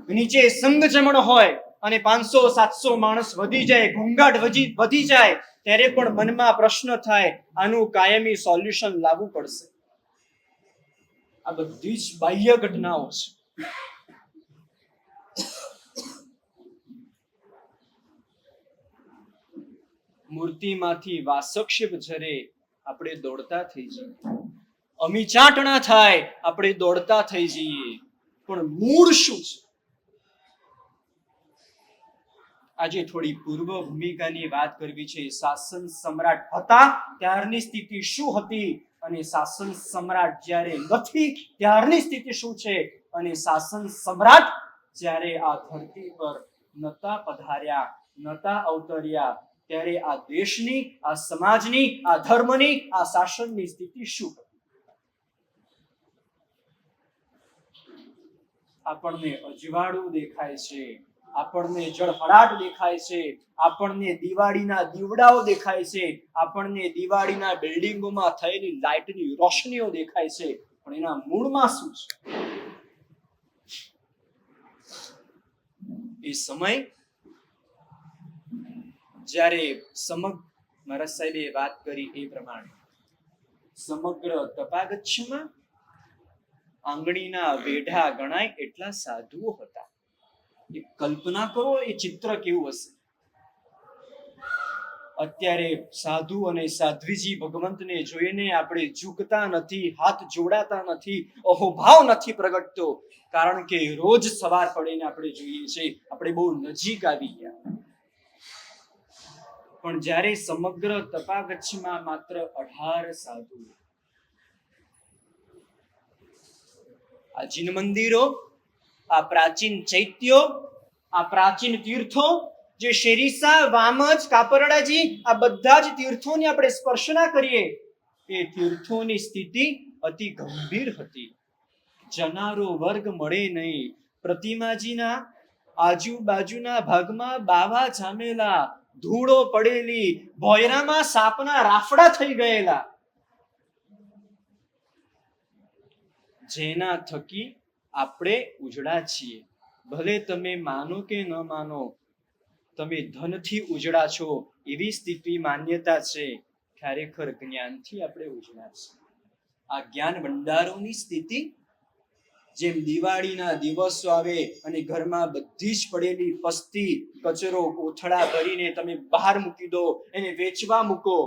નીચે સંઘ જમણ હોય અને 500-700 માણસ વધી જાય, ઘોંઘાટ વધી જાય, ત્યારે પણ મનમાં પ્રશ્ન થાય, આનું કાયમી સોલ્યુશન લાવવું પડશે. આ બધી જ બાહ્ય ઘટનાઓ છે. મૂર્તિમાંથી વાસક્ષેપ ઝરે, આપણે દોડતા થઈ જઈએ. અમી ચાટણા થાય, આપણે દોડતા થઈ જઈએ. પણ મૂળ શું છે? આજે થોડી પૂર્વ ભૂમિકાની વાત કરવી છે. શાસન સમ્રાટ હતા ત્યારની સ્થિતિ શું હતી અને શાસન સમ્રાટ જ્યારે નથી ત્યારની સ્થિતિ શું છે, અને શાસન સમ્રાટ જ્યારે આ ધરતી પર નતા પધાર્યા, નતા અવતર્યા, ત્યારે આ દેશની, આ સમાજની, આ ધર્મની, આ શાસનની સ્થિતિ શું હતી? આપણને અજવાળું દેખાય છે, આપણને જળહળાટ દેખાય છે, આપણને દિવાળીના દીવડાઓ દેખાય છે, આપણને દિવાળીના બિલ્ડિંગોમાં થયેલી લાઇટની રોશનીઓ દેખાય છે, પણ એના મૂળમાં શું છે? એ સમય જ્યારે મારા સાહેબે વાત કરી એ પ્રમાણે સમગ્ર તપાગચ્છમાં આંગળીના વેઢા ગણાય એટલા સાધુઓ હતા. એ કલ્પના કરો, એ ચિત્ર કેવું હશે. અત્યારે સાધુ અને સાધ્વીજી ભગવંતને જોઈને આપણે ઝૂકતા નથી, હાથ જોડાતા નથી, અહોભાવ નથી પ્રગટતો, કારણ કે રોજ સવાર પડીને આપણે જોઈએ છીએ આપણે બહુ નજીક આવી ગયા. પણ જ્યારે સમગ્ર તપાગચ્છમાં માત્ર 18 સાધુ, આ જીન મંદિરો, આ પ્રાચીન ચૈત્યો, આ પ્રાચીન તીર્થો, જે શેરીસા, વામજ, કાપરડાજી, આ બધા જ તીર્થોની આપણે સ્પર્શના કરીએ, એ તીર્થોની સ્થિતિ અતિ ગંભીર હતી. જનારો વર્ગ મળે નહીં. પ્રતિમાજીના આજુબાજુના ભાગમાં બાવા જામેલા, ધૂળો પડેલી, ભોયરામાં સાપના રાફડા થઈ ગયેલા, જેના થકી આપણે ઉજળા છીએ. ભલે તમે માનો કે ન માનો, તમે ધનથી ઉજળા છો એવી સ્થિતિ માન્યતા છે. ખરેખર જ્ઞાનથી આપણે ઉજળા છીએ. આ જ્ઞાન ભંડારોની સ્થિતિ જેમ દિવાળીના દિવસો આવે અને ઘરમાં બધી જ પડેલી પસ્તી, કચરો, કોથળા ભરીને તમે બહાર મૂકી દો, એને વેચવા મૂકો,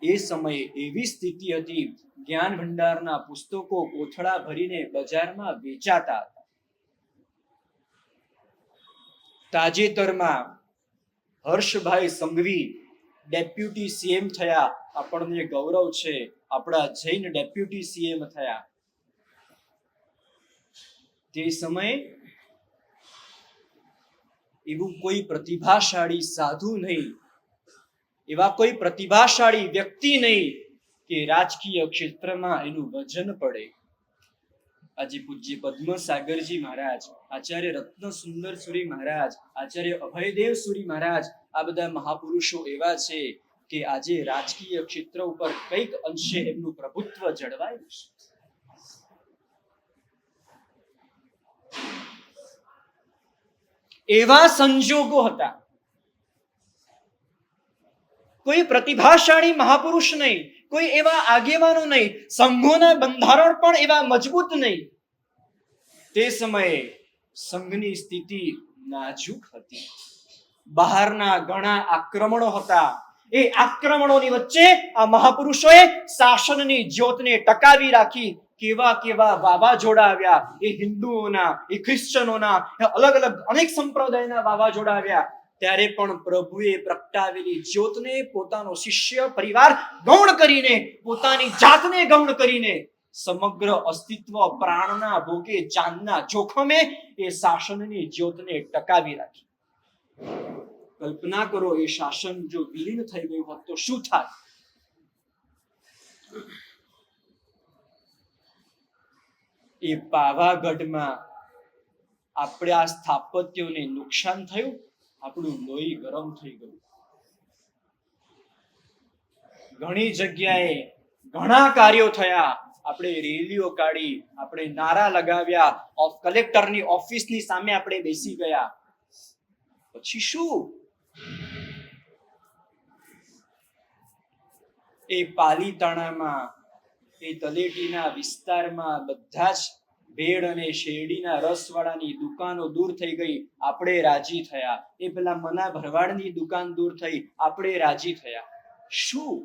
એ સમયે એવી સ્થિતિ હતી. જ્ઞાન ભંડારના પુસ્તકો કોથળા ભરીને બજારમાં વેચાતા હતા. તાજેતરમાં હર્ષભાઈ સંઘવી ડેપ્યુટી સીએમ થયા. આપણને ગૌરવ છે, આપણા જૈન ડેપ્યુટી સીએમ થયા. તે સમયે એવું કોઈ પ્રતિભાશાળી સાધુ નહીં, એવા કોઈ પ્રતિભાશાળી વ્યક્તિ નહીં કે રાજકીય ક્ષેત્રમાં એનું વજન પડે. આજે પૂજ્ય પદ્મસાગરજી મહારાજ, આચાર્ય રત્ન સુંદર સુરી મહારાજ, આચાર્ય અભયદેવ સુરી મહારાજ, આ બધા મહાપુરુષો એવા છે કે આજે રાજકીય ક્ષેત્ર ઉપર કઈક અંશે એમનું પ્રભુત્વ જળવાયું છે. એવા સંજોગો હતા. કોઈ પ્રતિભાશાળી મહાપુરુષ નહીં, કોઈ એવા આગેવાનો નહીં, સંઘોના બંધારણ પણ એવા મજબૂત નહીં. તે સમયે સંઘની સ્થિતિ નાજુક હતી. બહારના ઘણા આક્રમણો હતા. એ આક્રમણોની વચ્ચે આ મહાપુરુષોએ શાસનની જ્યોતને ટકાવી રાખી. કેવા કેવા વાવાઝોડા આવ્યા, એ હિન્દુઓના, એ ખ્રિશ્ચનોના, અલગ અલગ અનેક સંપ્રદાયના વાવાઝોડા આવ્યા. ત્યારે પણ પ્રભુએ પ્રગટાવેલી જ્યોતને પોતાનો શિષ્ય પરિવાર ગૌણ કરીને, પોતાની જાતને ગૌણ કરીને, સમગ્ર અસ્તિત્વ પ્રાણના ભોગે, જાનના જોખમે એ શાસનની જ્યોતને ટકાવી રાખી. કલ્પના કરો, એ શાસન જો વિલીન થઈ ગયું હોત તો શું થાય? એ પાવાગઢમાં આપણા સ્થાપત્યોને નુકસાન થયું, આપણું લોહી ગરમ થઈ ગયું. ઘણી જગ્યાએ ઘણા કાર્યો થયા. આપણે રેલીઓ કાઢી, આપણે નારા લગાવ્યા, કલેક્ટરની ઓફિસની સામે આપણે બેસી ગયા. પછી શું? એ પાલીતાણામાં, એ તલેટીના વિસ્તારમાં બધા જ ભેળ અને શેરડીના રસવાળાની દુકાનો દૂર થઈ ગઈ, આપણે રાજી થયા. એ પેલા મના ભરવાડની દુકાન દૂર થઈ, આપણે રાજી થયા. શું?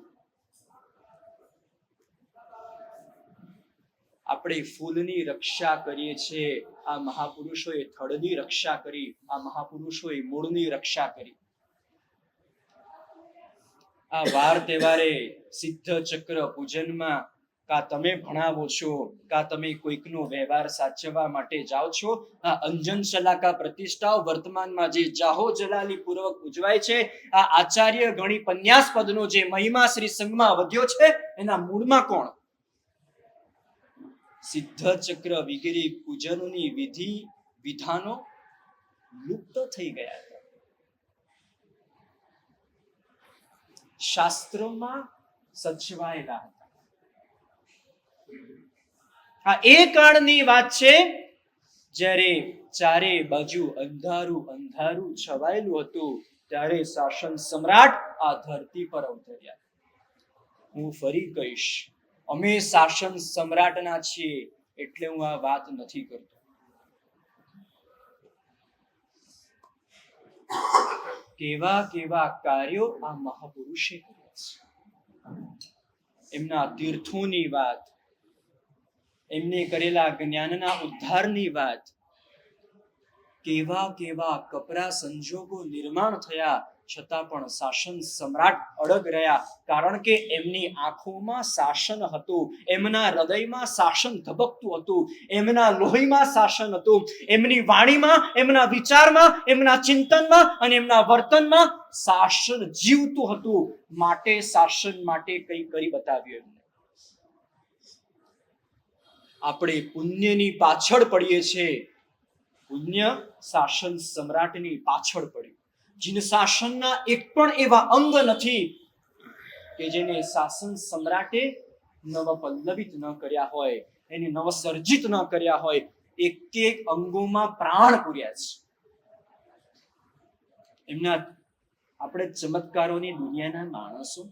આપણે ફૂલની રક્ષા કરીએ છીએ. આ મહાપુરુષોએ થડની રક્ષા કરી, આ મહાપુરુષોએ મૂળની રક્ષા કરી. આ વાર તહેવારે સિદ્ધ ચક્ર પૂજનમાં કા તમે ભણાવો છો કા તમે કોઈકનો વ્યવહાર સાચવવા માટે જાઓ છો, આ અંજન શલાકા પ્રતિષ્ઠાઓ વર્તમાનમાં જે જાહો જલાલી પૂર્વક ઉજવાય છે, આ આચાર્ય ગણી પન્યાસ પદનો જે મહિમા શ્રી સંઘમાં વધ્યો છે, એના મૂળમાં કોણ? સિદ્ધ ચક્ર વગેરે પૂજનોની વિધિ વિધાનો લુપ્ત થઈ ગયા હતા. શાસ્ત્રોમાં સચવાયેલા હતા. આ એ કાળની વાત છે જ્યારે ચારે બાજુ અંધારું અંધારું છવાયેલું હતું, ત્યારે શાસન સમ્રાટ આ ધરતી પર અવતર્યા. હું ફરી કહીશ, અમે શાસન સમ્રાટના છીએ એટલે હું આ વાત નથી કરતો. કેવા કેવા કાર્યો આ મહાપુરુષે કર્યા છે. એમના તીર્થોની વાત, એમને કરેલા જ્ઞાનના ઉદ્ધારની વાત, કેવા કેવા કપરા સંજોગો નિર્માણ થયા છતાં પણ શાસન સમ્રાટ અડગ રહ્યા, કારણ કે એમની આંખોમાં શાસન હતું, એમના હૃદયમાં શાસન ધબકતું હતું, એમના લોહીમાં શાસન હતું, એમની વાણીમાં, એમના વિચારમાં, એમના ચિંતનમાં અને એમના વર્તનમાં શાસન જીવતું હતું. માટે શાસન માટે કંઈ કરી બતાવ્યું એમને. આપણે પુણ્યની પાછળ પડીએ છીએ, પુણ્ય શાસન સમ્રાટની પાછળ પડ્યું. જીન શાસનના એક પણ એવા અંગ નથી કે જેને શાસન સમ્રાટે નવપલ્લવિત ન કર્યા હોય, એને નવસર્જિત ન કર્યા હોય. એક એક અંગોમાં પ્રાણ પૂર્યા છે એમના. આપણે ચમત્કારોની દુનિયાના માણસો,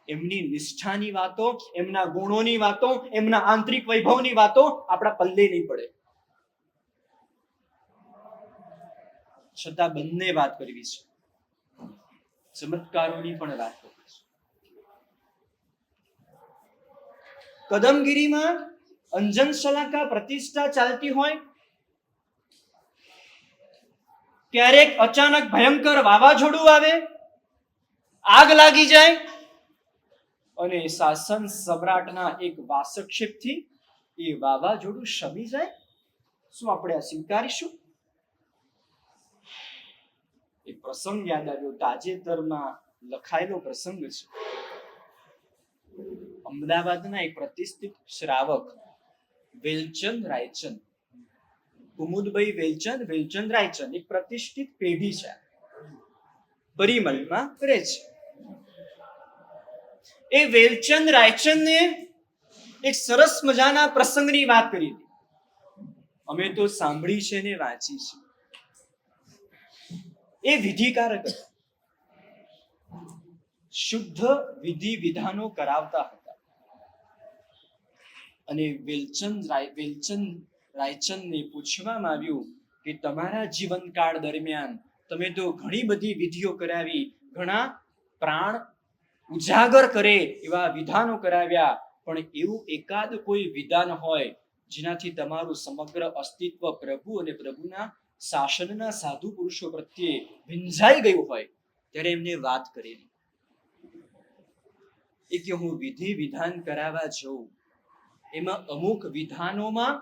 એમની નિષ્ઠાની વાતો, એમના ગુણોની વાતો, એમના આંતરિક વૈભવની વાતો આપણા પલ્લે નહીં પડે. છતાં બંને વાત કરવી છે, ચમત્કારોની પણ વાત કરવી છે. કદમગીરીમાં અંજન શલાકા પ્રતિષ્ઠા ચાલતી હોય, ક્યારેક અચાનક ભયંકર વાવાઝોડું આવે, આગ લાગી જાય અને શાસન સમ્રાટના એક વાસક્ષેપથી એ વાવાઝોડું શમી જાય. શું આપણે આ સ્વીકારીશું? એક પ્રસંગ યાદ આવ્યો, તાજેતરમાં લખાયેલો પ્રસંગ છે. અમદાવાદના એક પ્રતિષ્ઠિત શ્રાવક વેલચંદ રાયચંદ, કુમુદભાઈ વેલચંદ રાયચંદ એક પ્રતિષ્ઠિત પેઢી છે, પરિમલમાં રહે છે. એ વેલચંદ રાયચંદને એક સરસ મજાના પ્રસંગની વાત કરી હતી. અમે તો સાંભળી છે ને વાંચી છે. એ વિધિકારક હતા, શુદ્ધ વિધિ વિધાનો કરાવતા હતા. અને વેલચંદ રાયચંદને પૂછવામાં આવ્યું કે તમારા જીવનકાળ દરમિયાન તમે તો ઘણી બધી વિધિઓ કરાવી, ઘણા પ્રાણ ઉજાગર કરે એવા વિધાનો કરાવ્યા, પણ એવું એકાદ કોઈ વિધાન હોય જેનાથી તમારું સમગ્ર અસ્તિત્વ પ્રભુ અને પ્રભુના શાસનના સાધુ પુરુષો પ્રત્યે ભીંજાઈ ગયું હોય, ત્યારે એમને વાત કરેલી એ કે હું વિધિ વિધાન કરાવવા જઉં, એમાં અમુક વિધાનોમાં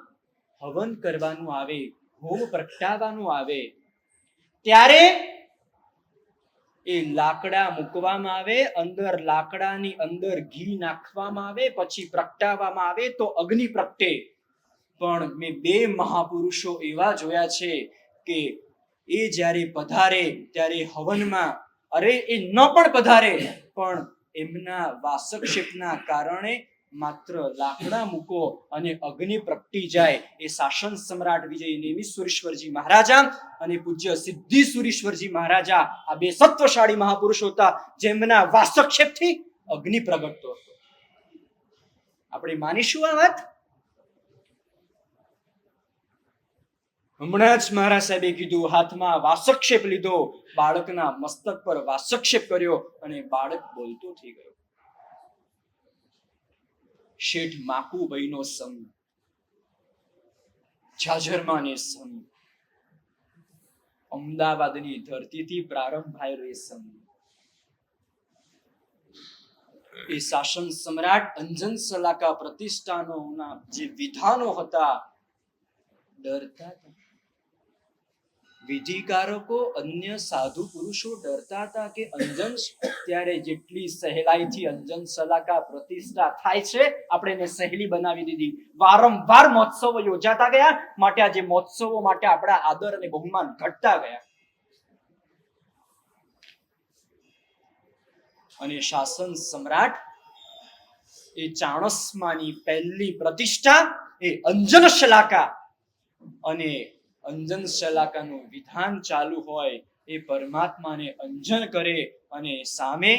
હવન કરવાનું આવે, હોમ પ્રગટાવવાનું આવે, ત્યારે એ લાકડા મૂકવામાં આવે, અંદર લાકડાની અંદર ઘી નાખવામાં આવે, પછી પ્રગટાવવામાં આવે તો અગ્નિ પ્રગટે. પણ મેં બે મહાપુરુષો એવા જોયા છે કે એ જ્યારે પધારે ત્યારે હવનમાં, અરે એ ન પણ પધારે પણ એમના વાસક્ષેપના કારણે માત્ર લાકડા મૂકો અને અગ્નિ પ્રગટી જાય. એ શાસન સમ્રાટ વિજય નેમિશ્વરેશ્વરજી મહારાજા અને પૂજ્ય સિદ્ધિસુરીશ્વરજી મહારાજા આ બે સત્વશાળી મહાપુરુષો હતા જેમના વાસક્ષેપથી અગ્નિ પ્રગટતો હતો. આપણે માનીશું આ વાત? હમણાં જ મહારાજ સાહેબે કીધું, હાથમાં વાસક્ષેપ લીધો, બાળકના મસ્તક પર વાસક્ષેપ કર્યો અને બાળક બોલતો થઈ ગયો. શેઠ માકુભાઈનો સંગ, જાજરમાને સંગ, અમદાવાદની ધરતીથી પ્રારંભ થયેલો એ સંગ. એ શાસન સમ્રાટ અંજન સલાકા પ્રતિષ્ઠાનોના જે વિધાનો હતા, ડરતા હતા. વિધિકારકો, અન્ય સાધુ પુરુષો ડરતા હતા કે અંજન ત્યારે જેટલી સહેલાઈથી અંજન સલાકા પ્રતિષ્ઠા થાય છે, આપણે એને સહેલી બનાવી દીધી. વારંવાર મહોત્સવો યોજાતા ગયા, માટે આજે મહોત્સવો માટે આપણા આદર અને બહુમાન ઘટતા ગયા. અને શાસન સમ્રાટ એ ચાણસ્માની પહેલી પ્રતિષ્ઠા એ અંજન શલાકા, અને અંજન શલાકાનું વિધાન ચાલુ હોય એ પરમાત્માને અંજન કરે અને સામે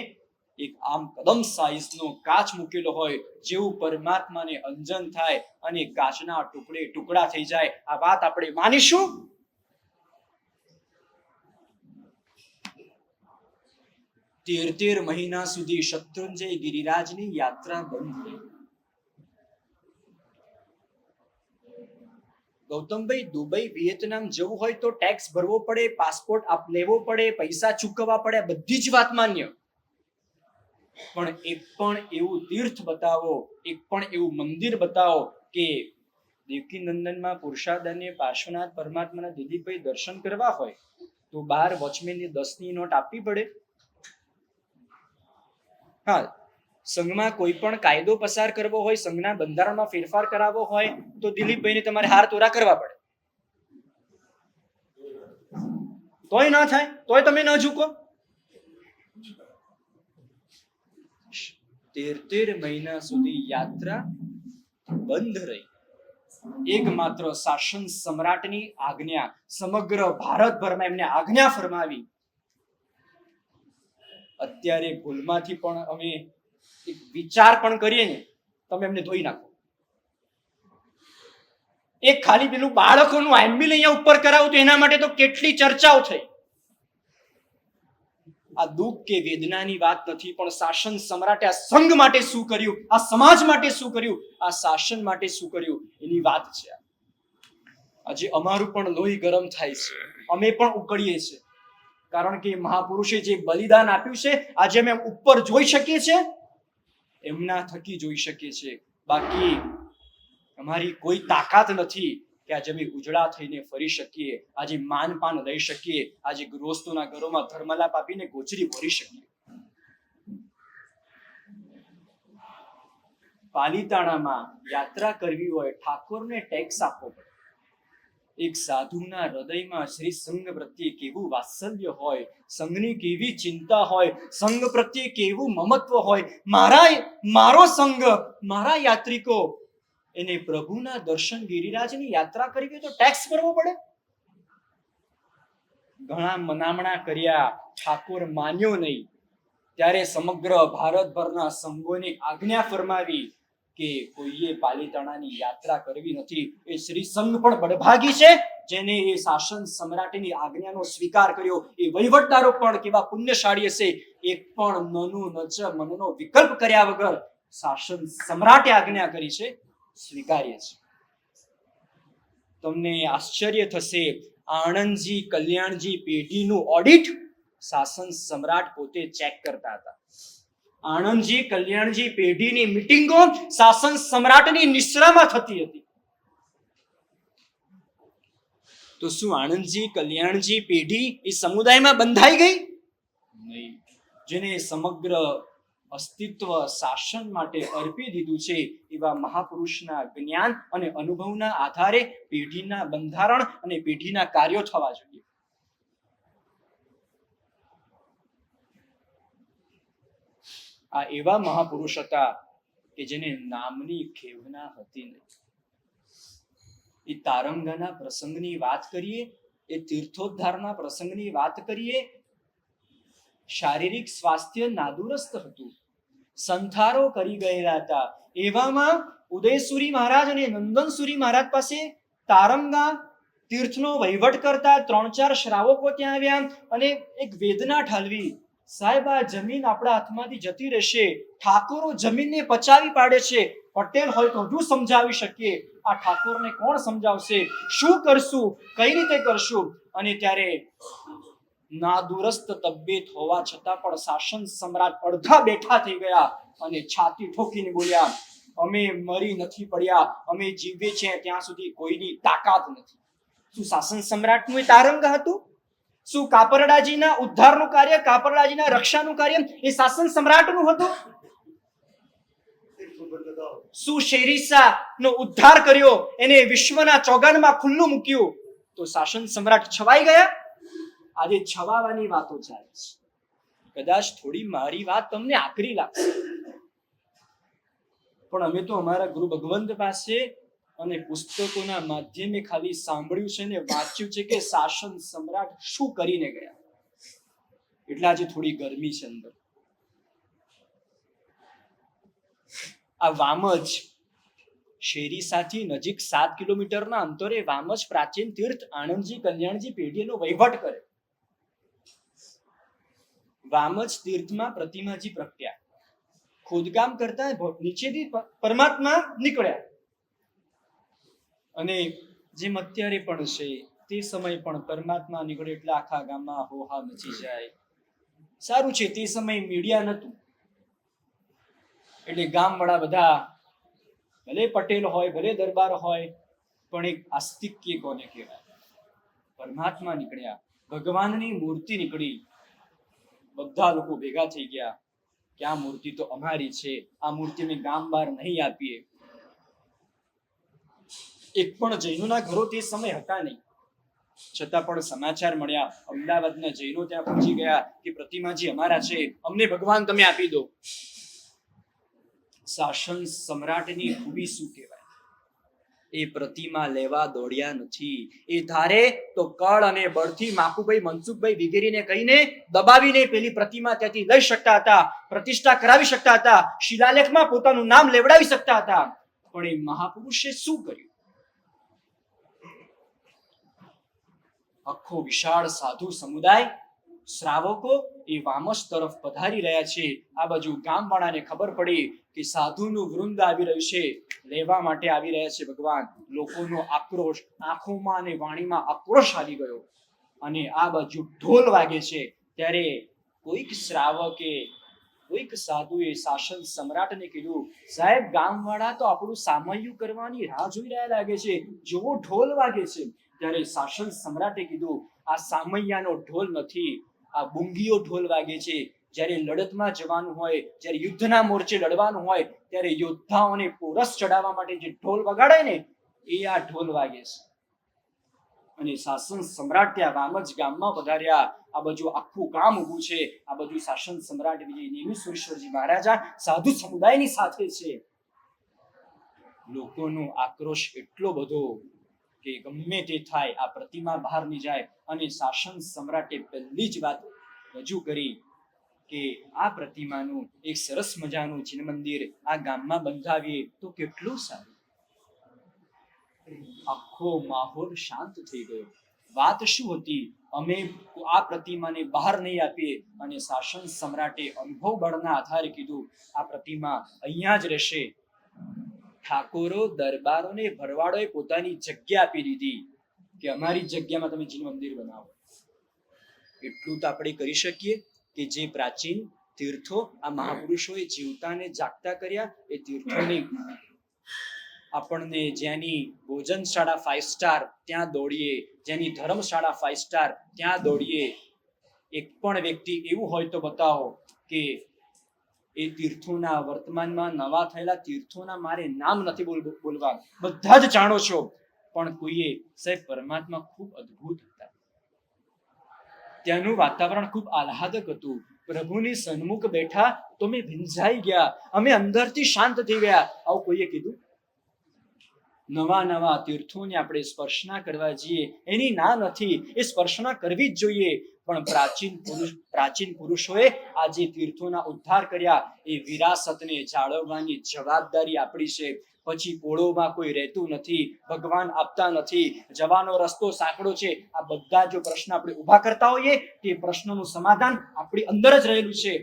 એક આમ કદમ સાઈઝનો કાચ મૂકેલો હોય, જેવું પરમાત્માને અંજન થાય અને કાચના ટુકડા થઈ જાય. આ વાત આપણે માનીશું. 13 મહિના સુધી શત્રુંજય ગિરિરાજની યાત્રા બંધ રહી. ગૌતમભાઈ, દુબઈ, વિયેતનામ જવું હોય તો ટેક્સ ભરવો પડે, પાસપોર્ટ લેવો પડે, પૈસા ચૂકવવા પડે, બધી જ વાત માન્ય. પણ એક પણ એવું તીર્થ બતાવો, એક પણ એવું મંદિર બતાવો કે દેવકી નંદનમાં પુરુષાદાને પાર્શ્વનાથ પરમાત્માના દિલીપભાઈ દર્શન કરવા હોય તો 12 વોચમેનની 10ની નોટ આપવી પડે. હા, સંઘમાં કોઈ પણ કાયદો પસાર કરવો હોય, સંઘના બંધારણમાં ફેરફાર કરાવવો હોય તો દિલીપભાઈને તમારે હાર તોરા કરવા પડે. તોય ના થાય, તોય તમે ન ઝૂકો. 13 મહિના સુધી યાત્રા બંધ રહી. એકમાત્ર શાસન સમ્રાટની આજ્ઞા, સમગ્ર ભારતભરમાં એમને આજ્ઞા ફરમાવી. અત્યારે ભૂલમાંથી પણ અમે એક વિચાર પણ કરીએ ને, તમે એમને ધોઈ નાખો. એક ખાલી પેલું બાળકોનું એમ્બ્યુલ અહીંયા ઉપર કરાવું તો એના માટે તો કેટલી ચર્ચાઓ થઈ. આ દુઃખ કે વેદનાની વાત નથી, પણ શાસન સમ્રાટે આ સંઘ માટે શું કર્યું, આ સમાજ માટે શું કર્યું, આ શાસન માટે શું કર્યું, એની વાત છે. આજે અમારું પણ લોહી ગરમ થાય છે, અમે પણ ઉકળીએ છીએ. કારણ કે મહાપુરુષે જે બલિદાન આપ્યું છે, આજે અમે ઉપર જોઈ શકીએ છીએ, એમના થકી જોઈ શકીએ છીએ. બાકી અમારી કોઈ તાકાત નથી કે આજે અમે ઉજળા થઈને ફરી શકીએ, આજે માનપાન લઈ શકીએ, આજે ગૃહસ્થોના ઘરોમાં ધર્મલાપ આપીને ગોચરી ભરી શકીએ. પાલિતાણામાં યાત્રા કરવી હોય, ઠાકોરને ટેક્સ આપવો પડે. એક સાધુના હૃદયમાં શ્રી સંઘ પ્રત્યે કેવું વાત્સલ્ય હોય, સંઘની કેવી ચિંતા હોય, સંઘ પ્રત્યે કેવું મમત્વ હોય. મારો સંઘ, મારા યાત્રિકો, એને પ્રભુના દર્શન, ગિરિરાજની યાત્રા કરવી તો ટેક્સ ભરવો પડે. ઘણા મનામણા કર્યા, ઠાકોર માન્યો નહીં. ત્યારે સમગ્ર ભારતભરના સંઘોને આજ્ઞા ફરમાવી કે કોઈએ પાલિતાણાની યાત્રા કરવી નથી. એ શ્રી સંઘ પણ બળભાગી છે જેને એ શાસન સમ્રાટની આજ્ઞાનો સ્વીકાર કર્યો. એ વહીવટદારો પણ કેવા પુણ્યશાળી હશે, એક પણ નનું નચ મનનો વિકલ્પ કર્યા વગર શાસન સમ્રાટે આજ્ઞા કરી છે, સ્વીકાર્ય છે. તમને આશ્ચર્ય થશે, આણંદજી કલ્યાણજી પેઢીનું ઓડિટ શાસન સમ્રાટ પોતે ચેક કરતા હતા. આણંદજી કલ્યાણજી પેઢીની મીટિંગો શાસન સમ્રાટની નિશ્રામાં થતી હતી. તો શું આણંદજી કલ્યાણજી પેઢી એ સમુદાયમાં બંધાઈ ગઈ? નહીં. જેને સમગ્ર અસ્તિત્વ શાસન માટે અર્પી દીધું છે, એવા મહાપુરુષના જ્ઞાન અને અનુભવના આધારે પેઢીના બંધારણ અને પેઢીના કાર્યો થવા જોઈએ. આ એવા મહાપુરુષ હતા કે જેને નામની ખેવના હતી નહીં. એ તારંગાના પ્રસંગની વાત કરીએ, એ તીર્થોદ્ધારના પ્રસંગની વાત કરીએ, શારીરિક સ્વાસ્થ્ય નાદુરસ્ત હતું, સંથારો કરી ગયેલા હતા. એવામાં ઉદયસુરી મહારાજ અને નંદનસુરી મહારાજ પાસે તારંગા તીર્થનો વહીવટ કરતા 3-4 શ્રાવકો ત્યાં આવ્યા અને એક વેદના ઠાલવી, સાહેબ આ જમીન આપણા હાથમાંથી જતી રહેશે, ઠાકોરો જમીનને પચાવી પાડે છે, પટેલ હોય તો હજુ સમજાવી શકીએ, આ ઠાકોરને કોણ સમજાવશે, શું કરશું, કઈ રીતે કરશું? અને ત્યારે નાદુરસ્ત તબિયત હોવા છતાં પણ શાસન સમ્રાટ અડધા બેઠા થઈ ગયા અને છાતી ઠોકીને બોલ્યા, અમે મરી નથી પડ્યા, અમે જીવીએ છીએ ત્યાં સુધી કોઈની તાકાત નથી. શું શાસન સમ્રાટનું એ તારંગ હતું? શું કાપરડાજીના ઉદ્ધારનું કાર્ય, કાપરડાજીના રક્ષાનું કાર્ય એ શાસન સમ્રાટનું હતું? શું શેરીશાહનો ઉદ્ધાર કર્યો, એને વિશ્વના ચોગાનમાં ખુલ્લું મૂક્યું તો શાસન સમ્રાટ છવાઈ ગયા? આજે છવાવાની વાતો ચાલે છે. કદાચ થોડી મારી વાત તમને આકરી લાગશે, પણ અમે તો અમારા ગુરુ ભગવંત પાસે અને પુસ્તકોના માધ્યમે ખાલી સાંભળ્યું છે ને વાંચ્યું છે કે શાસન સમ્રાટ શું કરીને ગયા. એટલે આજે થોડી ગરમી છે અંદર. આ વામજ શેરીશાહથી નજીક 7 કિલોમીટરના અંતરે વામજ પ્રાચીન તીર્થ આણંદજી કલ્યાણજી પેઢીનો વહીવટ કરે. વામજ તીર્થમાં પ્રતિમાજી પ્રગટ્યા. ખોદકામ કરતા નીચેથી પરમાત્મા નીકળ્યા. અને જેમ અત્યારે પણ છે તે સમય પણ પરમાત્મા નીકળે એટલે આખા ગામમાં હોહા મચી જાય. સારું છે તે સમય મીડિયા નહોતું એટલે ગામવાળા બધા ભલે પટેલ હોય ભલે દરબાર હોય પણ એક આસ્તિક્ય કોને કહેવાય? પરમાત્મા નીકળ્યા, ભગવાનની મૂર્તિ નીકળી. બધા લોકો ભેગા થઈ ગયા કે આ મૂર્તિ તો અમારી છે, આ મૂર્તિ અમે ગામ બહાર નહીં આપીએ. એક પણ જૈનોના ઘરો તે સમય હતા નહીં, છતાં પણ સમાચાર મળ્યા. અમદાવાદના જૈનો ત્યાં પહોંચી ગયા કે પ્રતિમાજી અમારા છે, અમને ભગવાન તમે આપી દો. શાસન સમ્રાટની ખૂબી શું કહેવાય? એ પ્રતિમા લેવા દોડ્યા નથી. એ ધારે તો કળ અને બળથી માકુભાઈ, મનસુખભાઈ વગેરેને કહીને દબાવીને પેલી પ્રતિમા ત્યાંથી લઈ શકતા હતા, પ્રતિષ્ઠા કરાવી શકતા હતા, શિલાલેખમાં પોતાનું નામ લેવડાવી શકતા હતા. પણ એ મહાપુરુષે શું કર્યું? આખો વિશાળ સાધુ સમુદાય, શ્રાવકો એ વામસ તરફ પધારી રહ્યા છે. આ બાજુ ગામવાળાને ખબર પડી કે સાધુનું વૃંદ આવી રહ્યું છે, લેવા માટે આવી રહ્યા છે ભગવાન. લોકોનો આક્રોશ, આંખોમાં અને વાણીમાં આક્રોશ આવી ગયો. અને આ બાજુ ઢોલ વાગે છે ત્યારે કોઈક શ્રાવકે, કોઈક સાધુએ શાસન સમ્રાટને કીધું, સાહેબ ગામવાળા તો આપણું સામૈયું કરવાની રાહ જોઈ રહ્યા લાગે છે, જોવો ઢોલ વાગે છે. ત્યારે શાસન સમ્રાટે કીધું, આ સામૈયાનો ઢોલ નથી, આ બુંગીઓ ઢોલ વાગે છે. જ્યારે લડતમાં જવાનું હોય, જ્યારે યુદ્ધના મોરચે લડવાનું હોય ત્યારે યોદ્ધાઓને પોરસ ચડાવવા માટે જે ઢોલ વગાડે ને એ આ ઢોલ વાગે છે. અને શાસન સમ્રાટ ત્યાં વામજ ગામમાં પધાર્યા. આ બાજુ આખું ગામ ઊભું છે, આ બાજુ શાસન સમ્રાટ વિજય નેમિષેશ્વરજી મહારાજા સાધુ સમુદાયની સાથે છે. લોકોનો આક્રોશ એટલો બધો કે ગમે તે થાય આ પ્રતિમા બહાર નહીં જાય. અને શાસન સમ્રાટે પહેલી જ વાત રજૂ કરી કે આ પ્રતિમાનું એક સરસ મજાનું ચિહ્ન મંદિર આ ગામમાં બંધાવીએ તો કેટલું સારું. આખો માહોલ શાંત થઈ ગયો. વાત શું હતી? અમે આ પ્રતિમાને બહાર નહીં આપીએ. અને શાસન સમ્રાટે અનુભવ બળના આધારે કીધું, આ પ્રતિમા અહીંયા જ રહેશે. ઠાકોરો, દરબારોને, ભરવાડોએ પોતાની જગ્યા આપી દીધી કે અમારી જગ્યામાં તમે ચિહ્ન મંદિર બનાવો. એટલું તો આપણે કરી શકીએ કે જે પ્રાચીન તીર્થો આ મહાપુરુષોએ જીવતાને જાગતા કર્યા એ તીર્થોની આપણને જેની ભોજનશાળા 5 સ્ટાર ત્યાં દોડીએ, જેની ધર્મશાળા 5 સ્ટાર ત્યાં દોડીએ. એક પણ વ્યક્તિ એવું હોય તો બતાવો કે એ તીર્થોના વર્તમાનમાં નવા થયેલા તીર્થોના મારે નામ નથી બોલવા, બધા જ જાણો છો, પણ કોઈએ સાહેબ પરમાત્મા ખૂબ અદ્ભુત હતા. ત્યાંનું વાતાવરણ ખૂબ આહ્લાદક હતું. પ્રભુની સન્મુખ બેઠા તો અમે ભીંજાઈ ગયા, અમે અંદરથી શાંત થઈ ગયા. આવું કોઈએ કીધું? નવા તીર્થોને આપણે સ્પર્શના કરવા જઈએ એની ના નથી, એ સ્પર્શના કરવી જ જોઈએ. પણ પ્રાચીન પુરુષોએ આ જે તીર્થોના ઉદ્ધાર કર્યા એ વિરાસતને જાળવવાની જવાબદારી આપણી છે. પછી પોળોમાં કોઈ રહેતું નથી, ભગવાન આપતા નથી, જવાનો રસ્તો સાંકડો છે. આ બધા જો પ્રશ્ન આપણે ઊભા કરતા હોઈએ તે પ્રશ્નનું સમાધાન આપણી અંદર જ રહેલું છે.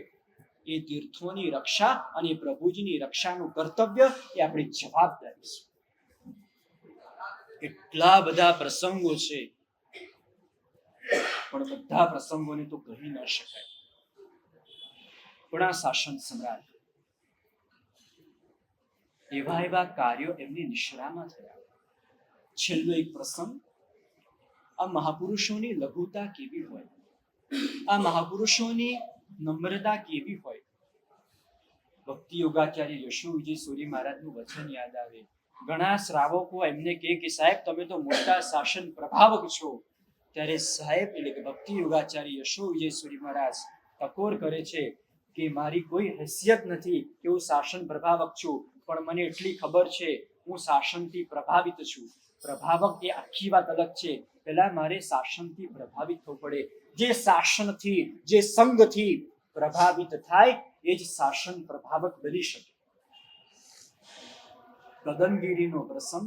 એ તીર્થોની રક્ષા અને પ્રભુજીની રક્ષાનું કર્તવ્ય એ આપણી જવાબદારી છે. એટલા બધા પ્રસંગો છે પણ બધા પ્રસંગોને તો કહી ન શકાય. પણ આ શાસન સમ્રાટ એવા એવા કાર્યો એમની નિશ્રામાં થયા. છેલ્લો એક પ્રસંગ, આ મહાપુરુષોની લઘુતા કેવી હોય, આ મહાપુરુષોની નમ્રતા કેવી હોય. ભક્તિ યોગાચાર્ય યશુ વિજય સૂરી મહારાજનું વચન યાદ આવે. ઘણા શ્રાવકો એમને કહે કે સાહેબ તમે તો મોટા શાસન પ્રભાવક છો. ત્યારે સાહેબ એટલે કે ભક્તિ યોગાચાર્ય યશુ વિજય સૂરી મહારાજ ટકોર કરે છે કે મારી કોઈ હેસિયત નથી કે હું શાસન પ્રભાવક છું, પણ મને એટલી ખબર છે હું શાસનથી પ્રભાવિત છું. પ્રભાવક એ આખી વાત અલગ છે. પહેલા મારે શાસનથી પ્રભાવિત થવું પડે. જે શાસનથી, જે સંગથી પ્રભાવિત થાય એ જ શાસન પ્રભાવક બની શકે. કદમગીરીનો પ્રસંગ.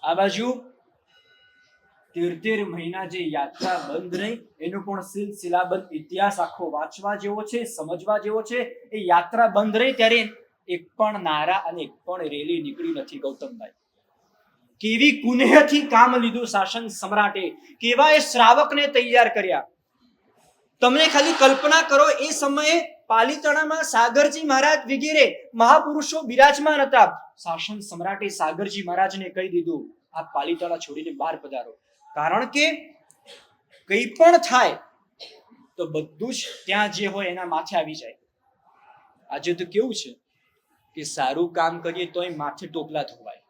આ બાજુ 13 મહિના જે યાત્રા બંધ રહી એનો પણ સિલસિલાબંધ ઇતિહાસ આખો વાંચવા જેવો છે, સમજવા જેવો છે. એ યાત્રા બંધ રહી ત્યારે એક પણ નારા અને એક પણ રેલી નીકળી નથી. ગૌતમભાઈ કેવી કુનેહથી કામ લીધું શાસન સમ્રાટે, કેવા એ શ્રાવકને તૈયાર કર્યા. તમને ખાલી કલ્પના કરો, એ સમયે પાલીતાણામાં સાગરજી મહારાજ વગેરે મહાપુરુષો બિરાજમાન હતા. શાસન સમ્રાટે સાગરજી મહારાજને કહી દીધું આપ પાલીતાણા છોડીને બહાર પધારો. કારણ કે કંઈ પણ થાય તો બધું જ ત્યાં જે હોય એના માથે આવી જાય. આજે તો કેવું છે કે સારું કામ કરીએ તોય માથે ટોપલા ધોવાય,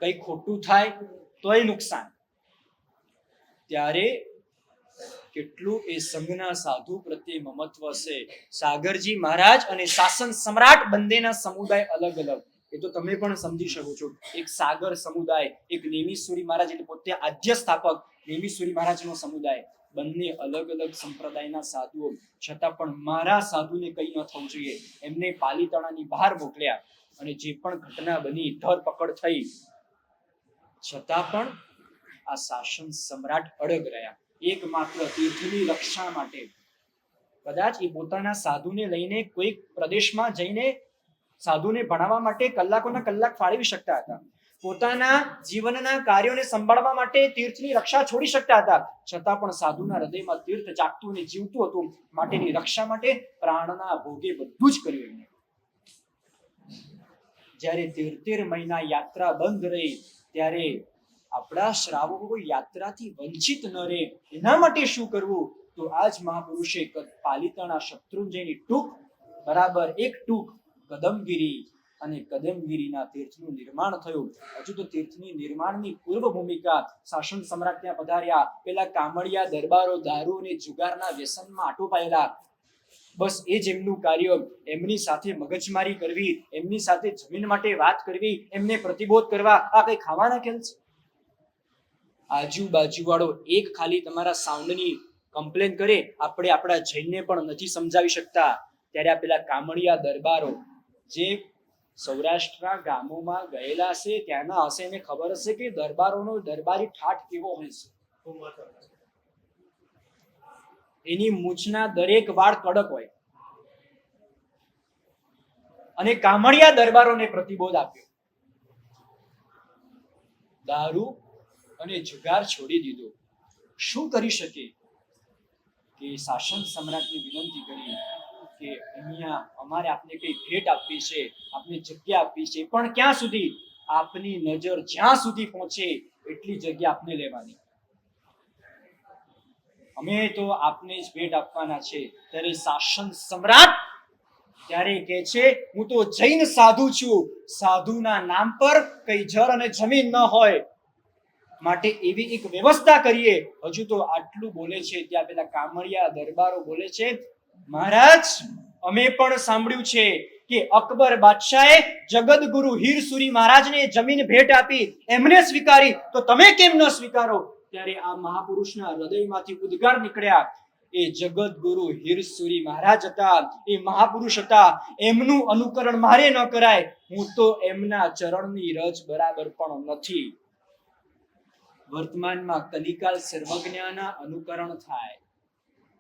કઈ ખોટું થાય તોય નુકસાન. ત્યારે કેટલું એ સંઘના સાધુ પ્રત્યે મમત્વ છે. સાગરજી મહારાજ અને શાસન સમ્રાટ બંનેના સમુદાય અલગ અલગ. એ તો તમે પણ સમજી શકો છો. એક સાગર સમુદાય, એક નેમિશ્વરી મહારાજ એટલે પોતે આદ્ય સ્થાપક નેમિશ્વરી મહારાજનો સમુદાય, બંને અલગ અલગ સંપ્રદાયના સાધુઓ. છતાં પણ મારા સાધુને કંઈ ન થવું જોઈએ એમને પાલીતાણાની બહાર મોકલ્યા. અને જે પણ ઘટના બની, ધરપકડ થઈ, છતાં પણ આ શાસન સમ્રાટ અડગ રહ્યા. એકમાત્ર તીર્થની રક્ષા માટે. કદાચ એ પોતાના સાધુને લઈને કોઈક પ્રદેશમાં જઈને સાધુને ભણાવવા માટે કલાકોના કલાક ફાળવી શકતા હતા. પોતાના જીવનના કાર્યોને સંભાળવા માટે તીર્થની રક્ષા છોડી શકતા હતા. છતાં પણ સાધુના હૃદયમાં તીર્થ જાગતું અને જીવતું હતું. માટેની રક્ષા માટે પ્રાણના ભોગે બધું જ કર્યું એમને. જ્યારે 13 મહિના યાત્રા બંધ રહી ત્યારે આપણા શ્રાવકો યાત્રાથી વંચિત ન રહે એના માટે શું કરવું? તો આજ મહાપુરુષે પાલીતાણા શત્રુંજયની ટૂંક બરાબર એક ટૂંક કદમગીરી અને કદમગીરીના તીર્થનું નિર્માણ થયું. હજુ તો તીર્થની નિર્માણની પૂર્વ ભૂમિકા શાસન સમ્રાટ ત્યાં પધાર્યા. પેલા કામળિયા દરબારો દારૂ અને જુગારના વ્યસનમાં આટોપાયેલા. બસ એ જ એમનું કાર્ય. એમની સાથે મગજમારી કરવી, એમની સાથે જમીન માટે વાત કરવી, એમને પ્રતિબોધ કરવા. આ કઈ ખાવાના ખેલ છે? આજુબાજુ વાળો એક ખાલી તમારા સાઉન્ડની કમ્પ્લેન કરે, આપણે આપણા જૈનને પણ નથી સમજાવી શકતા. ત્યારે આ પેલા કામળિયા દરબારો જે સૌરાષ્ટ્રના ગામોમાં ગયેલા છે ત્યાંના હશે, એને ખબર હશે કે દરબારોનો દરબારી ઠાઠ કેવો હોય છે. એની મૂછના દરેક વાળ કડક હોય. અને કામળિયા દરબારોને પ્રતિબોધ આપ્યો, દારૂ અને જુગાર છોડી દીધો. શું કરી શકે કે શાસન સમ્રાટને વિનંતી કરી કે અહીંયા અમારે આપને કઈ ભેટ આપવી છે, આપને જગ્યા આપવી છે, પણ ક્યાં સુધી? આપની નજર જ્યાં સુધી પહોંચે એટલી જગ્યા આપને લેવાની. અમે તો આપને જ ભેટ આપવાના છે. ત્યારે શાસન સમ્રાટ ત્યારે કહે છે હું તો જૈન સાધુ છું, સાધુના નામ પર કઈ જળ અને જમીન ન હોય, માટે એવી એક વ્યવસ્થા કરીએ. હજુ તો આટલું બોલે છે ત્યાં પેલા કામળિયા દરબારો બોલે છે મહારાજ અમે પણ સાંભળ્યું છે કે અકબર બાદશાહે જગતગુરુ હીરસુરી મહારાજને જમીન ભેટ આપી, એમને સ્વીકારી, તો તમે કેમ ન સ્વીકારો? ત્યારે આ મહાપુરુષના હૃદયમાંથી ઉદ્ગાર નીકળ્યા, એ જગતગુરુ હીરસુરી મહારાજ હતા, એ મહાપુરુષ હતા, એમનું અનુકરણ મારે ન કરાય. હું તો એમના ચરણની રજ બરાબર પણ નથી. વર્તમાનમાં કલિકાલ સર્વજ્ઞના અનુકરણ થાય,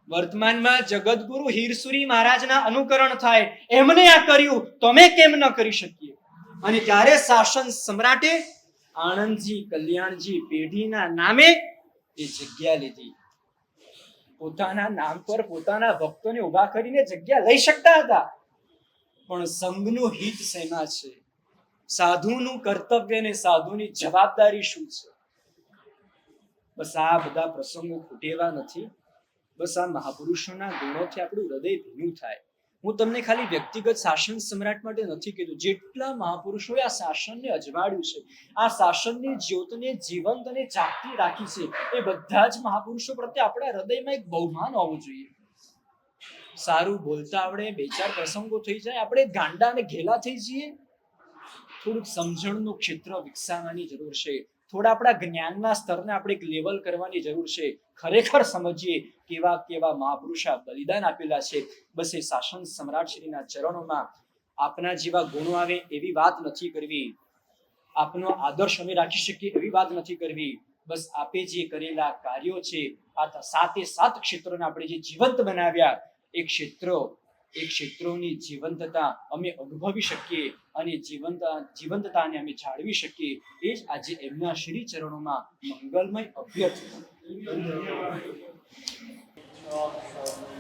વર્તમાનમાં જગતગુરુ હીરસુરી મહારાજના અનુકરણ થાય. એમને આ કર્યું, તમે કેમ ન કરી શકીએ? અને ત્યારે શાસન સમ્રાટે આણંદજી કલ્યાણજી પેઢીના નામે એ જગ્યા લીધી. પોતાના નામ પર પોતાના ભક્તોને ઉભા કરીને જગ્યા લઈ શકતા હતા, પણ સંઘનું હિત શેમાં છે? સાધુનું કર્તવ્ય ને સાધુની જવાબદારી શું છે? બસ આ બધા પ્રસંગો ખૂટેવા નથી. બસ આ મહાપુરુષોના ગુણોથી આપણું હૃદય ભીનું થાય. હું તમને ખાલી વ્યક્તિગત શાસન સમ્રાટ માટે નથી કીધું. જેટલા મહાપુરુષોએ આ શાસનને અજવાળ્યું છે, આ શાસનની જ્યોતને જીવંત અને જાગતી રાખી છે, એ બધા જ મહાપુરુષો પ્રત્યે આપણા હૃદયમાં એક બહુમાન હોવું જોઈએ. સારું બોલતા આવડે, બે ચાર પ્રસંગો થઈ જાય, આપણે ગાંડા અને ઘેલા થઈ જઈએ. થોડુંક સમજણનું ક્ષેત્ર વિકસાવવાની જરૂર છે. થોડા આપણા જ્ઞાનના સ્તરને આપણે એક લેવલ કરવાની જરૂર છે. ખરેખર સમજીએ કેવા કેવા મહાપુરુષા બલિદાન આપેલા છે. બસ એ શાસન સમ્રાટ શ્રીના ચરણોમાં આપના જેવા ગુણો આવે એવી વાત નથી કરવી, આપનો આદર્શ અમે રાખી શકીએ એવી વાત નથી કરવી. બસ આપે જે કરેલા કાર્યો છે, આ સાતે સાત ક્ષેત્રોને આપણે જે જીવંત બનાવ્યા, એ ક્ષેત્રોની જીવંતતા અમે અનુભવી શકીએ અને જીવંતતાને અમે જાળવી શકીએ. એ જ આજે એમના શ્રી ચરણોમાં મંગલમય અભ્યર્થના.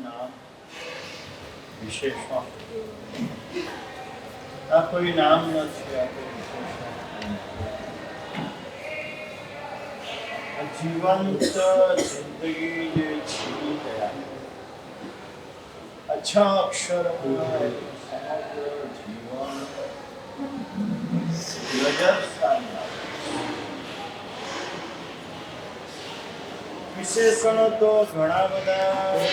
નામ વિશેષણ આ કોઈ નામ નથી, આ કોઈ વિશેષણ. જીવંત જિંદગી જે જીવી ગયા, અચ્છા અક્ષરમાં સમગ્ર જીવન નજર સામે વિશેષણો તો ઘણા બધાને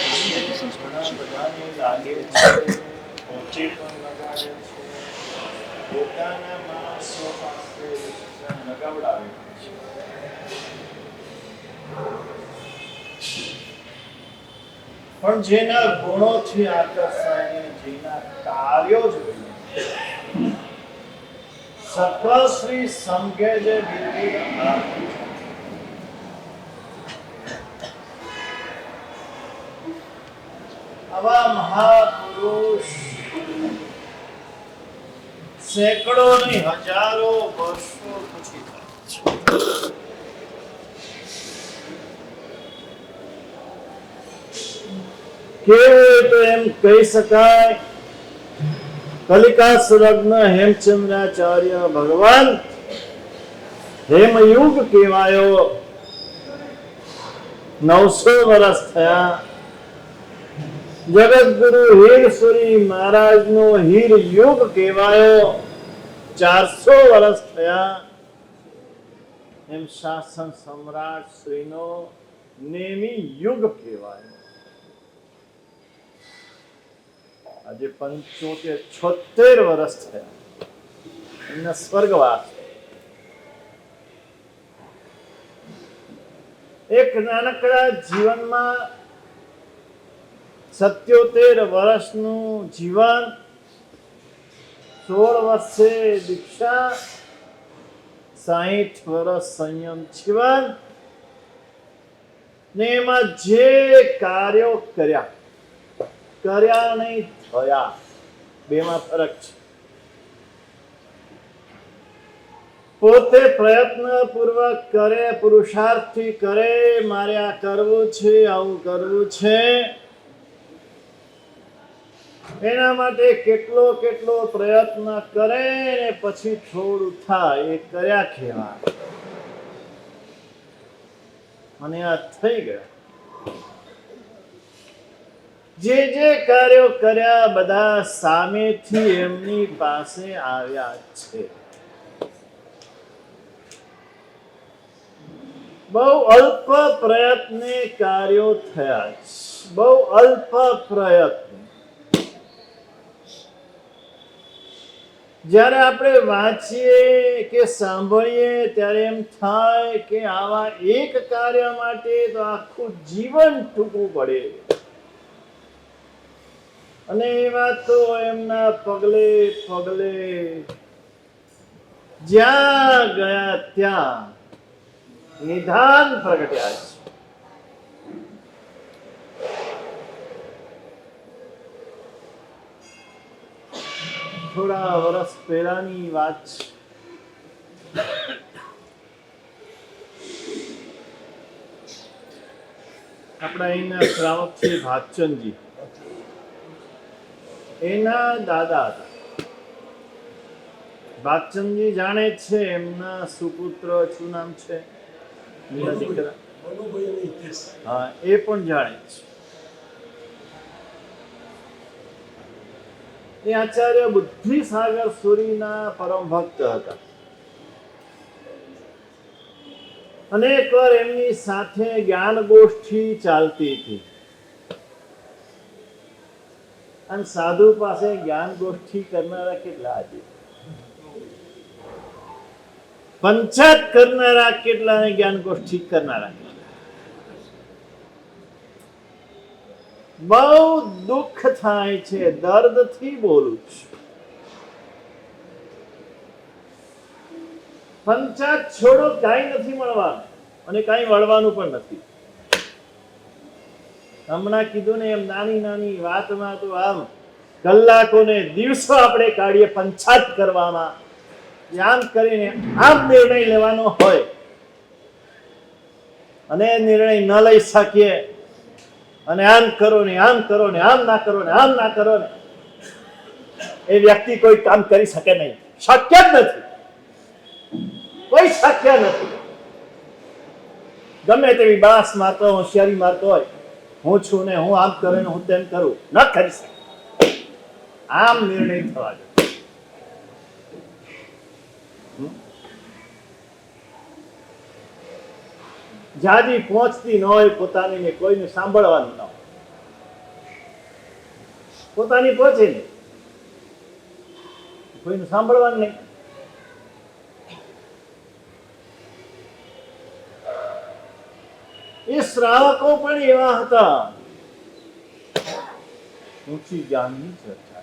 લાગે છે, પહોંચી પણ લગાડે છે, પોતાના માણસો પાસે વિશેષણ લગાવડાવે છે. પણ જેના ગુણોથી આકર્ષાય, જેના કાર્યો જોઈએ, સકલ શ્રી સંઘે જે વિવિધ આવા મહાપુરુષ સેંકડો નહીં હજારો વર્ષો પછી કેવું તો એમ કહી શકાય, કલિકા સુરગ્ન હેમચંદ્રાચાર્ય ભગવાન હેમયુગ કહેવાયો. 900 વર્ષ થયા. જગતગુરુ હીરસુરી મહારાજનો હીર યુગ કહેવાયો. 400 વર્ષ થયા. એમ શાસન સમ્રાટ શ્રીનો નેમી યુગ કહેવાયો. આજે 75-76 વર્ષ થયા એમના સ્વર્ગવાસ. એક નાનકડા જીવનમાં 77 વર્ષનું જીવન, 16 વર્ષે દીક્ષા, 60 વર્ષ સંયમ જીવન ને એમાં જે કાર્યો કર્યા નહીં થયા, બેમાં ફરક છે. પોતે પ્રયત્ન પૂર્વક કરે, પુરુષાર્થથી કરે, મારે આ કરવું છે, આવું કરવું છે, એના માટે કેટલો પ્રયત્ન કરે ને પછી થોડું થાય, એ કર્યા કહેવાય. અને આ થઈ ગયા. જે કાર્યો કર્યા બધા સામેથી એમની પાસે આવ્યા છે. બહુ અલ્પ પ્રયત્ને કાર્યો થયા છે, બહુ અલ્પ પ્રયત્ન. જ્યારે આપણે વાંચીએ કે સાંભળીએ ત્યારે એમ થાય કે આવા એક કાર્ય માટે તો આખું જીવન ટૂંકવું પડે. અને એમાં તો એમના પગલે જ્યાં ગયા ત્યાં નિધાન પ્રગટ્યા છે. થોડા વર્ષ પહેલાની વાત છે. આપણા અહીંના શ્રાવક છે ભાગચંદજી, એના દાદા હતા. ભાગચંદજી જાણે જ છે, એમના સુપુત્ર શું નામ છે, એમના દીકરા, હા, એ પણ જાણે છે. એ આચાર્ય બુદ્ધિસાગર સુરીના પરમ ભક્ત હતા. અનેક વાર એમની સાથે જ્ઞાન ગોષ્ઠી ચાલતી હતી. અને સાધુ પાસે જ્ઞાન ગોષ્ઠી કરનારા કેટલા આજે, પંચાયત કરનારા કેટલા ને જ્ઞાન ગોષ્ઠી કરનારા. બહુ દુઃખ થાય છે, દર્દથી બોલું છું. પંચાયત છોડો, કાંઈ નથી મળવાનું અને કાંઈ વળવાનું પણ નથી. હમણાં કીધું ને એમ નાની નાની વાતમાં તો આમ કલાકો ને દિવસો આપણે કાઢીએ પંચાયત કરવામાં. આમ કરીને આમ નિર્ણય લેવાનો હોય અને નિર્ણય ન લઈ શકીએ અને આમ કરો ને આમ કરો ને આમ ના કરો ને આમ ના કરો ને, એ વ્યક્તિ કોઈ કામ કરી શકે નહીં. શક્ય જ નથી, કોઈ શક્ય નથી. ગમે તેવી બાસ મારતો હોશિયારી મારતો હોય, હું છું ને હું આમ કરું ને હું તેમ કરું, ન કરી શકે. આમ નિર્ણય થવા જોઈએ. જાજી પહોંચતી ન હોય પોતાની ને કોઈને સાંભળવાનું ન હોય, પોતાની પહોંચે નહીં, કોઈનું સાંભળવાનું નહીં. એ શ્રાવકો પણ એવા હતા. ઊંચી જ્ઞાનની ચર્ચા.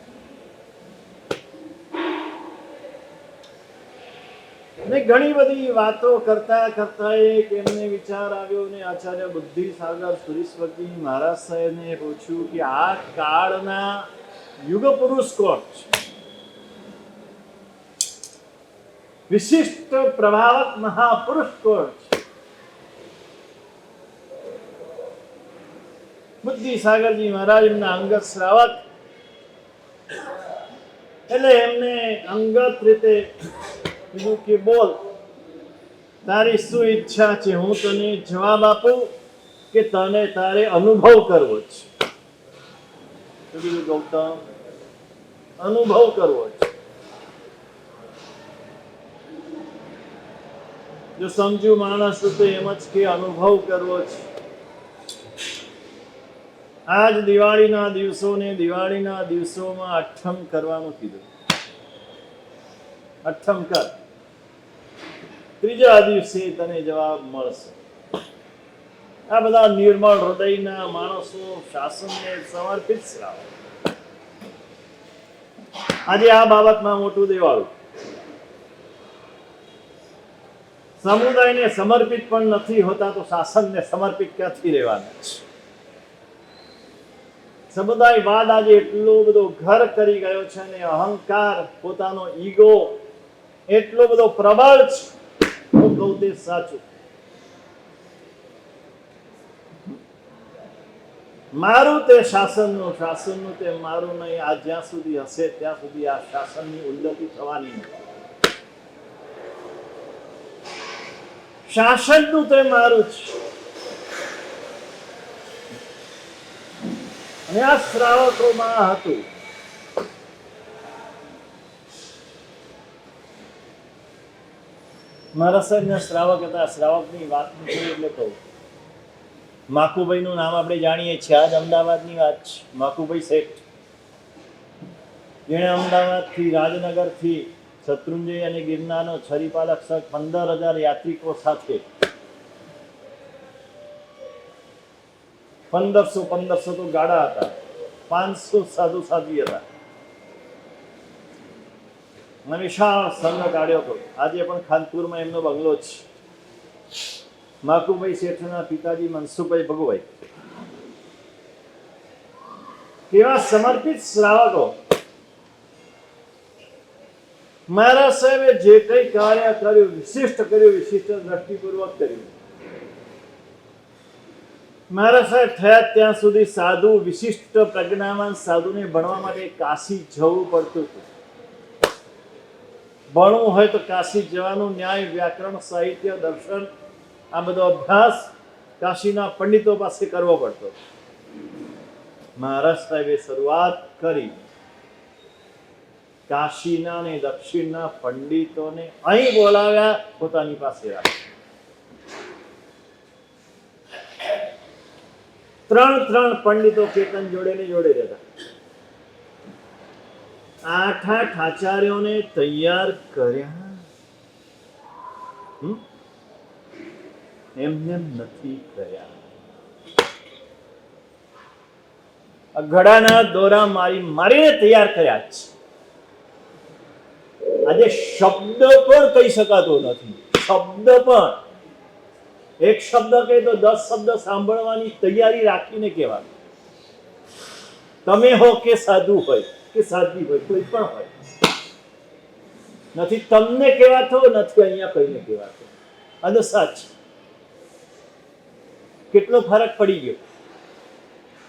અને ઘણી બધી વાતો કરતા કરતા એક એમને વિચાર આવ્યો ને આચાર્ય બુદ્ધિસાગર સુરીશ્વરજી મહારાજ સાહેબને પૂછ્યું કે આ કાળના યુગ પુરુષ કોણ છે? વિશિષ્ટ પ્રભાવક મહાપુરુષ કોણ છે? બુદ્ધિસાગરજી મહારાજ એમના અંગત શ્રાવક, એટલે એમને અંગત રીતે કીધું કે બોલ, તારી શું ઈચ્છા છે? હું તને જવાબ આપું કે તને તારે અનુભવ કરવો છે? તો કીધું ગૌતમ, અનુભવ કરવો છે. જો સમજુ માણસ તો એમ જ કે અનુભવ કરવો છે. આજ દિવાળીના દિવસોમાં અઠ્ઠમ કરવાનું કીધું. અઠ્ઠમ કર, ત્રીજા દિવસે તને જવાબ મળશે. આ બધા નિર્મળ હૃદયના માણસો, શાસનને સમર્પિત શ્રાવક. આજે આ બાબતમાં મોટું દેવાળું. સમુદાયને સમર્પિત પણ નથી હોતા તો શાસનને સમર્પિત ક્યાંથી રહેવાના છે? સમુદાયવાદ આજે એટલો બધો ઘર કરી ગયો છે અને અહંકાર, પોતાનો ઈગો એટલો બધો પ્રબળ છે. હું કહું તે સાચું. મારું તે શાસનનું, શાસનનું તે મારું નહીં. આ જ્યાં સુધી હશે ત્યાં સુધી આ શાસનની ઉન્નતિ થવાની નથી. શાસનનું તે મારું છે. અને આ શ્રાવકોમાં હતું. મારા સાહેબના શ્રાવક હતા. શ્રાવકની વાત નીકળી એટલે કહું, માકુભાઈનું નામ આપણે જાણીએ છીએ. આજ અમદાવાદની વાત છે. માકુભાઈ શેઠ, જેણે અમદાવાદથી, રાજનગરથી શત્રુંજય અને ગિરનારનો છરીપાલક સહિત 15,000 યાત્રિકો સાથે 1500 તો ગાડા હતા, 500 સાધુ સાધ્વી હતા. વિશાળ સંઘ કાઢ્યો હતો. આજે પણ ખાનપુરમાં એમનો બંગલો છે. માકુભાઈ શેઠના પિતાજી મનસુખભાઈ ભગુભાઈ, કેવા સમર્પિત શ્રાવકો. મારા સાહેબે જે કંઈ કાર્ય કર્યું, વિશિષ્ટ કર્યું, વિશિષ્ટ દ્રષ્ટિપૂર્વક કર્યું. મારા સાહેબ થયા ત્યાં સુધી સાધુ વિશિષ્ટ પ્રજ્ઞાવાન સાધુને ભણવા માટે કાશી જવું પડતું હતું. ભણવું હોય તો કાશી જવાનું. ન્યાય, વ્યાકરણ, સાહિત્ય, દર્શન આ બધો અભ્યાસ કાશીના પંડિતો પાસે કરવો પડતો. મહારાજ સાહેબે શરૂઆત કરી. કાશીના અને દક્ષિણના પંડિતોને અહીં બોલાવ્યા, પોતાની પાસે રાખ્યા. 3 પંડિતો કેતન જોડે ને જોડે રહેતા. 8 આચાર્યોને તૈયાર કર્યા. એમને નથી કર્યા. ઘડાના દોરા મારીને તૈયાર કર્યા છે. આજે શબ્દ પણ કહી શકાતો નથી. શબ્દ પણ એક શબ્દ કહે તો 10 શબ્દ સાંભળવાની તૈયારી રાખીને કહેવાનું. તમે હો કે સાધુ હોય કે સાધ્વી હોય, કોઈ પણ હોય, નથી તમને કહેવાતો, નથી અહીંયા કહીને કહેવાતો. અને સાચ કેટલો ફરક પડી ગયો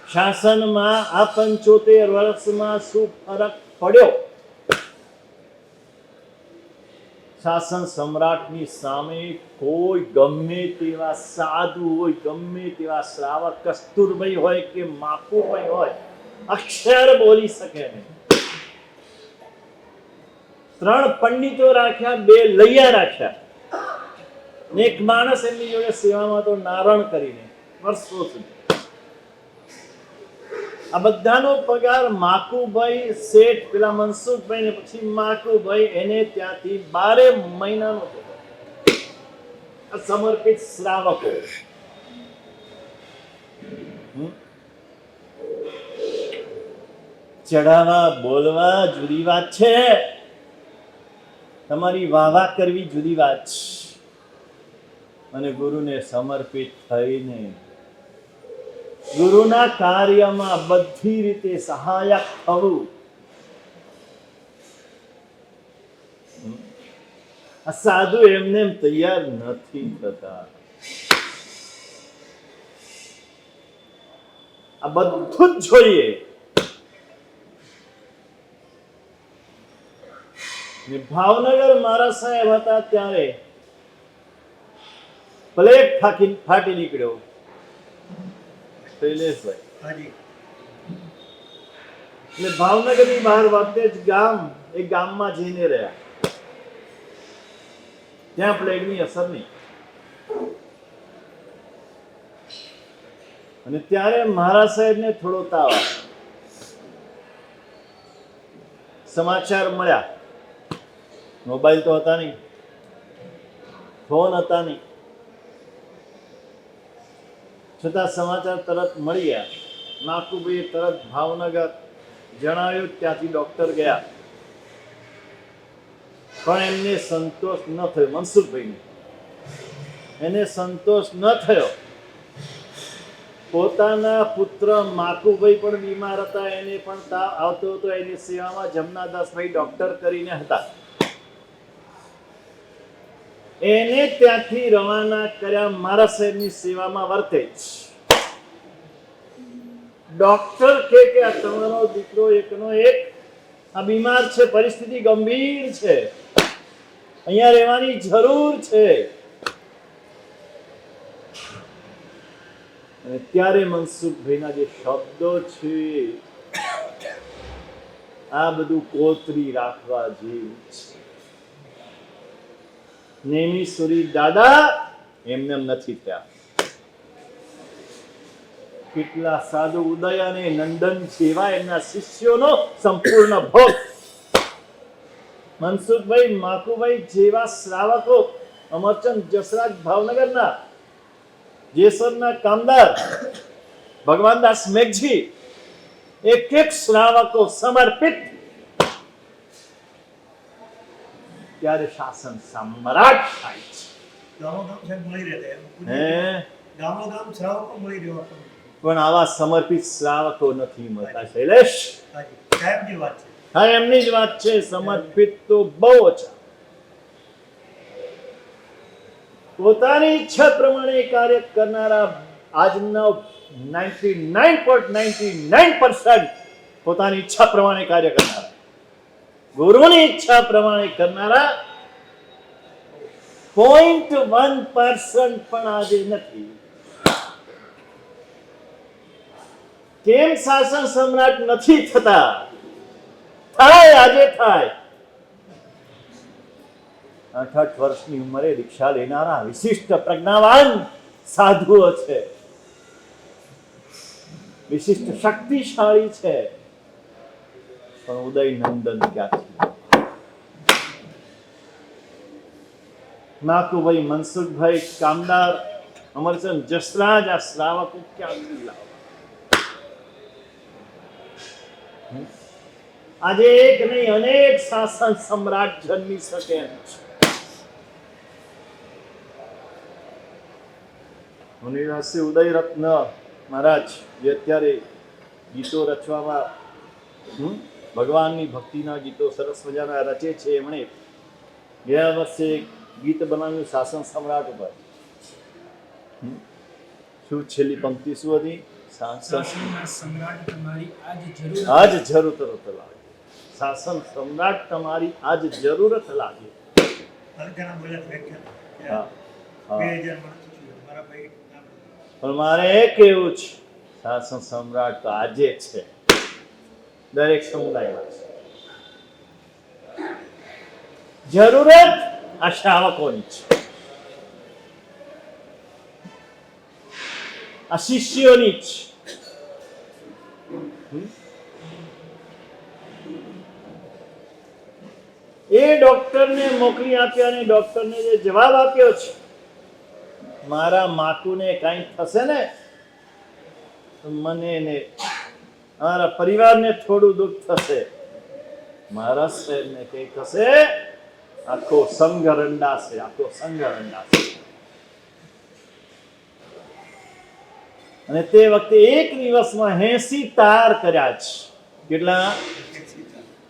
શાસનમાં. આ 75 વર્ષમાં શું ફરક પડ્યો? શાસન સમ્રાટની સામે કોઈ ગમે તેવા સાધુ હોય, ગમે તેવા શ્રાવક, કસ્તુરભાઈ હોય કે માકુભાઈ હોય, અક્ષર બોલી શકે નહીં. 3 પંડિતો રાખ્યા, 2 લૈયા રાખ્યા, ને એક માણસ એમની જોડે સેવામાં તો નારણ કરીને વર્ષો સુધી. આ બધાનો પગાર માકુભાઈ શેઠ, પેલા મનસુખભાઈ ને પછી માકુભાઈ, એને ત્યાંથી 12 મહિનાનો પગાર. આ સમર્પિત શ્રાવકો. ચડાવા બોલવા જુદી વાત છે, તમારી વાવા કરવી જુદી વાત છે. અને ગુરુને સમર્પિત થઈને ગુરુના કાર્યમાં બધી રીતે સહાયક થવું. આ સાધુ એમને તૈયાર નથી થતા. આ બધું જ જોઈએ. ભાવનગર મારા સાહેબ હતા ત્યારે પ્લેગ ફાટી નીકળ્યો. શૈલેષભાઈ એટલે ભાવનગરની બહાર વખતે જ એક ગામમાં જઈને રહ્યા. ત્યાં પ્લેગની અસર નહીં. અને ત્યારે મહારાજ સાહેબને થોડો તાવ આવ્યો. સમાચાર મળ્યા. મોબાઈલ તો હતા નહીં, ફોન હતા નહીં, છતાં સમાચાર તરત મળી ગયા. નાકુભાઈએ તરત ભાવનગર જણાવ્યું. ત્યાંથી ડોક્ટર ગયા, પણ એમને સંતોષ ન થયો. મનસુખભાઈને એને સંતોષ ન થયો. પોતાના પુત્ર માકુભાઈ પણ બીમાર હતા, એને પણ તાવ આવતો હતો. એની સેવામાં જમનાદાસભાઈ ડોક્ટર કરીને હતા. એને ત્યાંથી રવાના કર્યા મારા સાહેબની સેવામાં વર્તે. ડોક્ટર કે આ તમારો દીકરો એકનો એક આ બીમાર છે, પરિસ્થિતિ ગંભીર છે, અહીંયા રહેવાની જરૂર છે. અને ત્યારે મનસુખભાઈના જે શબ્દો છે, આ બધું કોતરી રાખવા જેવું છે. નેમિસુરી દાદા એમને નથી થયા. કેટલા સાધુ ઉદય અને નંદન જેવા એમના શિષ્યોનો સંપૂર્ણ ભોગ. મનસુખભાઈ, માકુભાઈ જેવા શ્રાવકો, અમરચંદ જસરાજ ભાવનગરના, જેસરના કામદાર ભગવાનદાસ મેઘજી, એક શ્રાવકો સમર્પિત. ત્યારે શાસન સમ્રાટ થાય છે. પણ આવા સમર્પિત શ્રાવકો નથી મળતા. શૈલેષ, હા, એમની જ વાત છે. સમર્પિત તો બહુ ઓછા. પોતાની ઈચ્છા પ્રમાણે કાર્ય કરનારા આજનો 99.99% પોતાની ઈચ્છા પ્રમાણે કાર્ય કરનારા, ગુરુની ઈચ્છા પ્રમાણે કરનારા 0.1% પણ આજે નથી. કેમ શાસન સમ્રાટ નથી થતા? થાય, આજે થાય. 8 વર્ષની ઉંમરે દીક્ષા લેનારા વિશિષ્ટ પ્રજ્ઞાવાન સાધુઓ છે, વિશિષ્ટ શક્તિશાળી છે, પણ ઉદય નંદન ક્યાંથી? નાકુભાઈ, મનસુખભાઈ કામદાર, અમરચંદ જસરાજ, આ શ્રાવકો ક્યાંથી લાવવા? આજે એક નહીં અનેક શાસન સમ્રાટ જન્મી શકે એમ છે. મુનિરાજસિંહ ઉદયરત્ન મહારાજ જે અત્યારે ગીતો રચવામાં ભગવાનની ભક્તિના ગીતો સરસ મજાના રચે છે, એમણે ગયા વર્ષે ગીત બનાવ્યું શાસન સમ્રાટ ઉપર. શું છેલ્લી પંક્તિ શું હતી? આજ જરૂરત લાગે, શાસન સમ્રાટ તમારી આજ જરૂરત લાગે. હા, પણ મારે એ કેવું છે, શાસન સમ્રાટ તો આજે છે, દરેક સમુદાયમાં છે. જરૂરત આ શ્રાવકોની છે, આ શિષ્યોની જ. એ ડોક્ટરને મોકલી આપ્યા અને ડોક્ટરને જે જવાબ આપ્યો છે, મારા માતુને કાંઈ થશે ને તો મને ને મારા પરિવારને થોડું દુઃખ થશે, મારા શહેરને કંઈ થશે આખો સંઘ રંડાશે, આખો સંઘ રંડાશે. અને તે વખતે એક દિવસમાં 80 તાર કર્યા છે. કેટલા?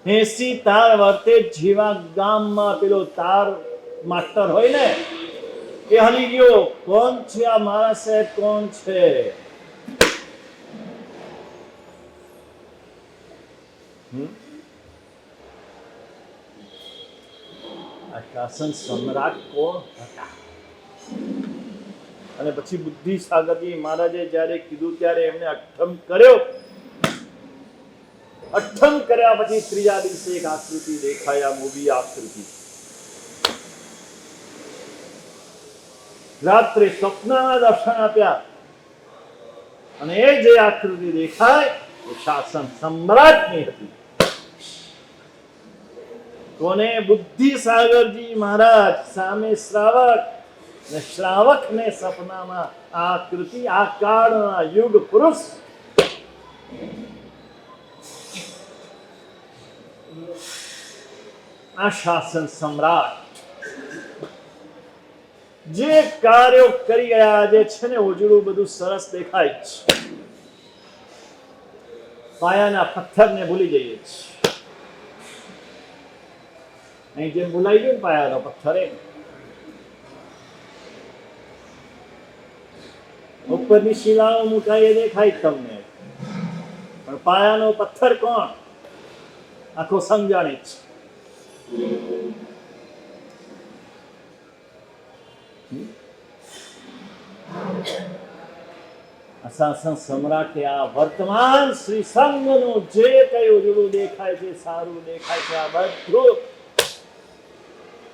80 તાર. વર્તે જેવા ગામમાં પેલો તાર માસ્ટર હોય ને, એ હલી ગયો, કોણ છે આ મારા સાહેબ, કોણ છે? આ શાસન સમ્રાટ કોણ હતા? અને પછી બુદ્ધિસાગરજી મહારાજે જ્યારે કીધું ત્યારે એમને અઠ્ઠમ કર્યો. અઠ્ઠમ કર્યા પછી ત્રીજા દિવસે એક આકૃતિ દેખાયા, મૂવી આકૃતિ. રાત્રે સ્વપ્નના દર્શન આપ્યા અને એ જે આકૃતિ દેખાય એ શાસન સમ્રાટની હતી. કોને? બુદ્ધિસાગરજી મહારાજ સામે શ્રાવક, ને શ્રાવકને સપનામાં આકૃતિ, આ કાળના યુગ પુરુષ. આ શાસન સમ્રાટ જે કાર્યો કરી ગયા જે છે ને, ઉજળું બધું સરસ દેખાય છે. પાયાના પથ્થરને ભૂલી જઈએ છીએ. અહીં જેમ ભૂલાઈ ગયું ને પાયાનો પથ્થર, એમ ઉપરની શિલાઓ મુકાઈ દેખાય તમને, પણ પાયાનો પથ્થર કોણ? આખો સંઘ જાણે છે. શાસન સમ્રાટે આ વર્તમાન શ્રી સંઘનું જે કઈ ઉજળું દેખાય છે, સારું દેખાય છે, આ બધું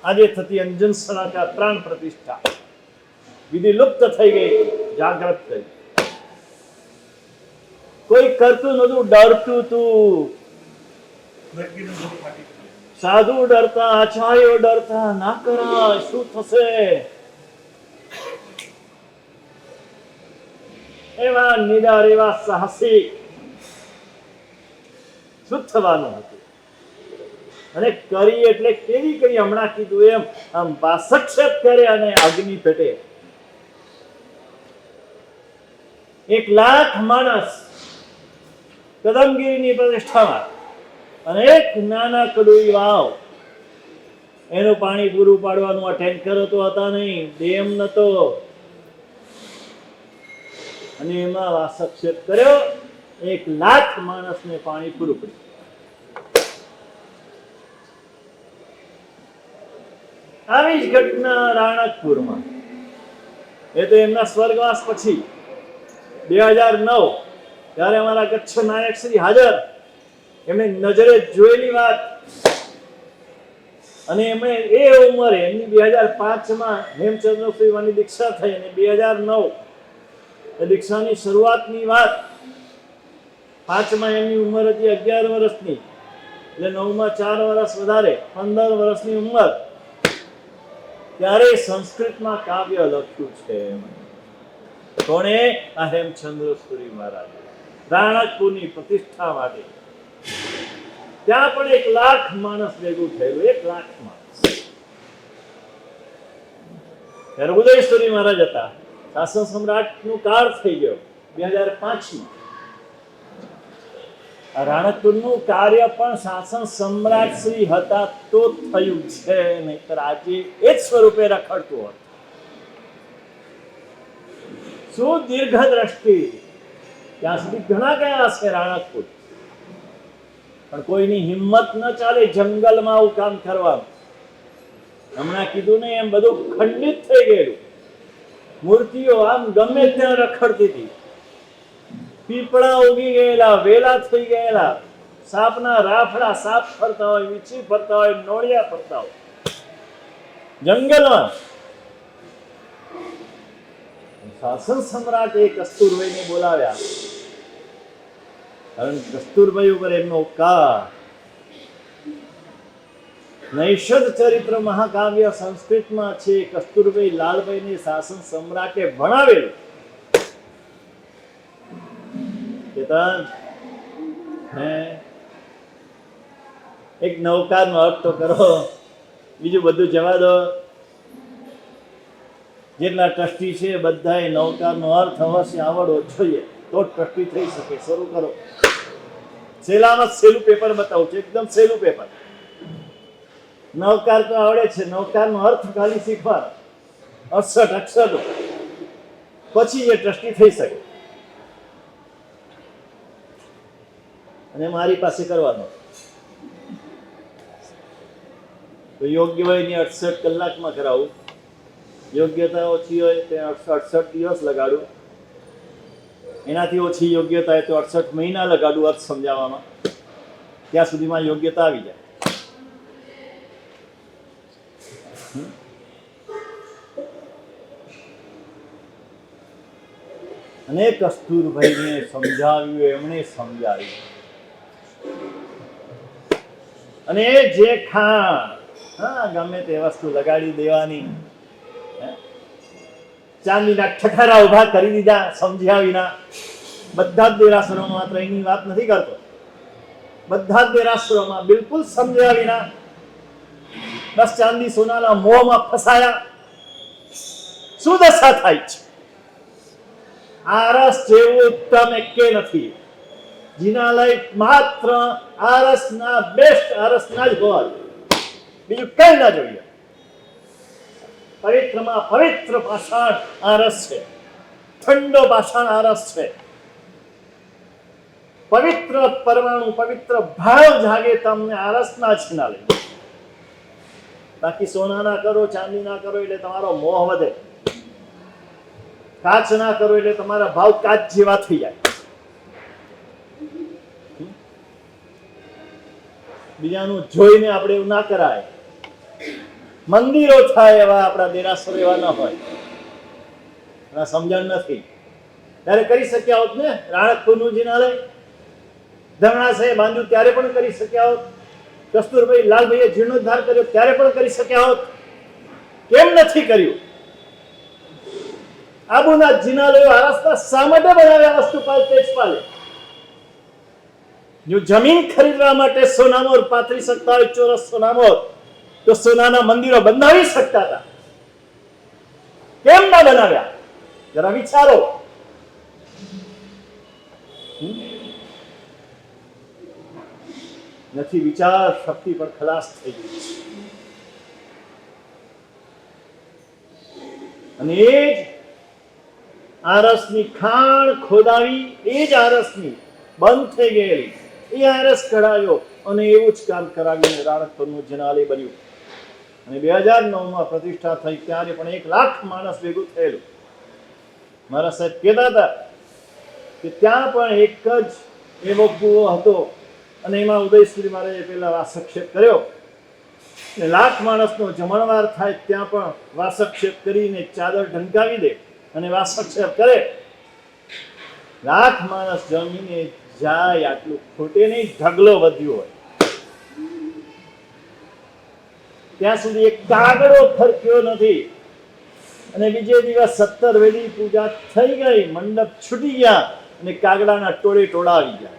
આજે થતી અંજન સલાકા પ્રાણ પ્રતિષ્ઠા વિધિ લુપ્ત થઈ ગઈ, જાગૃત થઈ. કોઈ કરતું નતું, ડરતું તું. સાધુ ડરતા, આચાર્યો ડરતા, ના કરાય, શું થશે? એવા નિડર, એવા સાહસિક. શું થવાનું હતું? અને કરી એટલે કેવી કરી? હમણાં કીધું એમ આમ વાસક્ષેપ કરે અને અગ્નિ પેટે. 1,00,000 માણસ કદમગીરીની પ્રતિષ્ઠામાં અને એક નાના કડુઈ વાવ, એનું પાણી પૂરું પાડવાનું આ ટેન્કરો તો હતા નહીં, ડેમ નતો. અને એમાં હસ્તક્ષેપ કર્યો, 1,00,000 માણસને પાણી પૂરું પડ્યું. આવી જ ઘટના રાણકપુરમાં, એ તો એમના સ્વર્ગવાસ પછી 2009 ત્યારે અમારા કચ્છ નાયક શ્રી હાજર, એમણે નજરે જોયેલી વાત. અને એમણે એ ઉંમરે, એમની 2005માં હેમચંદ્ર સુઈવાની દીક્ષા થઈ અને 2009 એ દીક્ષાની શરૂઆતની વાત. 5માં એમની ઉંમર હતી 11 વર્ષની, એટલે 9માં 4 વર્ષ વધારે, 15 વર્ષની ઉંમર. ત્યારે સંસ્કૃતમાં કાવ્ય લખ્યું છે. કોણે? આ હેમચંદ્ર સુરી મહારાજ, રાણકપુરની પ્રતિષ્ઠા માટે. ત્યાં પણ 1,00,000 માણસ ભેગું થયેલું, 1,00,000 માણસ. ત્યારે ઉદયસુરી મહારાજ હતા, શાસન સમ્રાટનું કાળ થઈ ગયો 2005માં. આ રાણકપુરનું કાર્ય પણ શાસન સમ્રાટ શ્રી હતા તો થયું છે, નહીતર આજે એ જ સ્વરૂપે રખડતું હતું. શું દીર્ઘ દ્રષ્ટિ! ત્યાં સુધી ઘણા ગયા છે રાણકપુર, પણ કોઈની હિંમત ન ચાલે જંગલમાં આવું કામ કરવાનું. હમણાં કીધું ને એમ બધું ખંડિત થઈ ગયેલું. મૂર્તિઓ આમ ગમે ત્યાં રખડતી હતી. પીપળા ઉગી ગયેલા, વેલા થઈ ગયેલા, સાપના રાફડા, સાપ ફરતા હોય, વીછી ફરતા હોય, નોળિયા ફરતા હોય જંગલમાં. શાસન સમ્રાટે કસ્તુરભાઈને બોલાવ્યા, કારણ કસ્તુરભાઈ ઉપર એમનો ઉપકાર. નૈષદ ચરિત્ર મહાકાવ્ય સંસ્કૃતમાં છે. કસ્તુરભાઈ લાલભાઈને શાસન સમ્રાટે ભણાવેલું. કેતન, એક નૌકારનો અર્થ તો કરો, બીજું બધું જવા દો. જેટલા ટ્રસ્ટી છે બધાએ નૌકારનો અર્થ અવશ્ય આવડવો જોઈએ, તો ટ્રસ્ટી થઈ શકે. શરૂ કરો. સહેલામાં સહેલું પેપર બતાવું છું, એકદમ સહેલું પેપર. નૌકાર તો આવડે છે, નૌકારનો અર્થ ખાલી શીખવાનો, 68 અક્ષરો, પછી એ ટ્રસ્ટી થઈ શકે. અને મારી પાસે કરવાનો તો યોગ્ય હોય ને 68 કલાકમાં કરાવું, યોગ્યતા ઓછી હોય તો 68 દિવસ લગાડું, એનાથી ઓછી યોગ્યતા હોય તો 68 મહિના લગાડું અર્થ સમજાવવામાં. ત્યાં સુધીમાં યોગ્યતા આવી જાય. અને કસ્તુરભાઈને સમજાવ્યું, એમણે સમજાવ્યું. અને જે ખાણ, હા, ગમે તે વસ્તુ લગાડી દેવાની, ચાંદીના ઠઠારા ઉભા કરી દીધા સમજ્યા વિના. બધા જ દેરાસરોમાં, માત્ર એની વાત નથી કરતો, બધા જ દેરાસરોમાં બિલકુલ સમજ્યા વિના બસ ચાંદી સોનાના મોહમાં ફસાયા. શું દશા થાય છે! આરસ જેવું ઉત્તમ એકે નથી. જિનાલય માત્ર આરસના, બેસ્ટ આરસના જ હોવા, બીજું કઈ ના જોઈએ. પવિત્રમાં પવિત્ર પાષાણ આરસ છે, ઠંડો પાષાણ આરસ છે. પવિત્ર પરમાણુ, પવિત્ર ભાવ જાગે તમને આરસના જિનાલય. બાકી સોનાના કરો, ચાંદીના કરો એટલે તમારો મોહ વધે. કાચ ના કરો એટલે તમારા ભાવ કાચ જેવા થઈ જાય. બીજાનું જોઈને આપણે એવું ના કરાય. મંદિરો થાય એવા આપણા દેરાસરો એવા ન હોય. સમજણ નથી. ત્યારે કરી શક્યા હોત ને રાણકપુરનું જિનાલય. ધરણાશાહે બાંધ્યું ત્યારે પણ કરી શક્યા હોત. કસ્તુરભાઈ લાલભાઈએ જીર્ણોદ્ધાર કર્યો ત્યારે પણ કરી શક્યા હોત. કેમ નથી કર્યું? આબુના જિનાલયો આરસના શા માટે બનાવ્યા? વસ્તુપાલ તેજપાલે જો જમીન ખરીદવા માટે સોનામોર પાથરી શકતા હોય, ચોરસ સોનામોર, તો સોનાના મંદિરો બનાવી શકતા હતા. કેમ ના બનાવ્યા? જરા વિચારો. નથી, વિચાર શક્તિ પણ ખલાસ થઈ ગઈ છે. અને એ જ આરસની ખાણ ખોદાવી, એ જ આરસની બંધ થઈ ગયેલી એ આરસ કઢાવ્યો અને એવું જ કામ કરાવીને રાણકપુરનું જનાલય બન્યું. અને 2009માં પ્રતિષ્ઠા થઈ ત્યારે પણ 1 લાખ માણસ ભેગું થયેલું. મારા સાહેબ કહેતા હતા કે ત્યાં પણ એક જ એવો કૂવો હતો અને એમાં ઉદયશ્રી મહારાજે પહેલા વાસક્ષેપ કર્યો. ને 1 લાખ માણસનો જમણવાર થાય ત્યાં પણ વાસક્ષેપ કરીને ચાદર ઢંકાવી દે અને વાસક્ષેપ કરે. 1 લાખ માણસ જમીને જાય આટલું ખોટે નહીં, ઢગલો વધ્યો હોય. ત્યાં સુધી એક કાગડો ફરક્યો નથી. અને બીજે દિવસ 17 વેદી પૂજા થઈ ગઈ, મંડપ છૂટી ગયા અને કાગડાના ટોળે ટોળા આવી ગયા.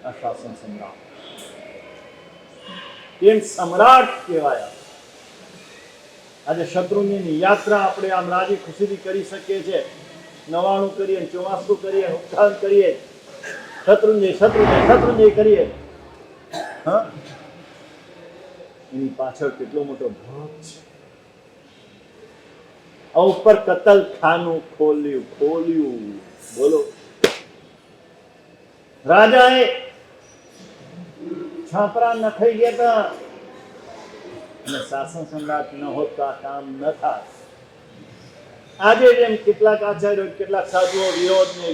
આ શાસન સમ્રાટ કેમ સમ્રાટ કહેવાયા. આજે શત્રુંજયની યાત્રા આપણે આમ રાજી ખુશીથી કરી શકીએ છીએ. 99 કરીએ, 84 કરીએ, 58 કરીએ, શત્રુંજય કરીએ. હા, એની પાછળ કેટલો મોટો ભાગ છે. આ ઉપર કતલખાનું ખોલ્યું. બોલો, રાજાએ છાપરા નખાઈ ગયા હતા અને શાસન સમ્રાટ ન હોત તો આ કામ ન થાય. આજે જેમ કેટલાક આચાર્યો, કેટલાક સાધુઓ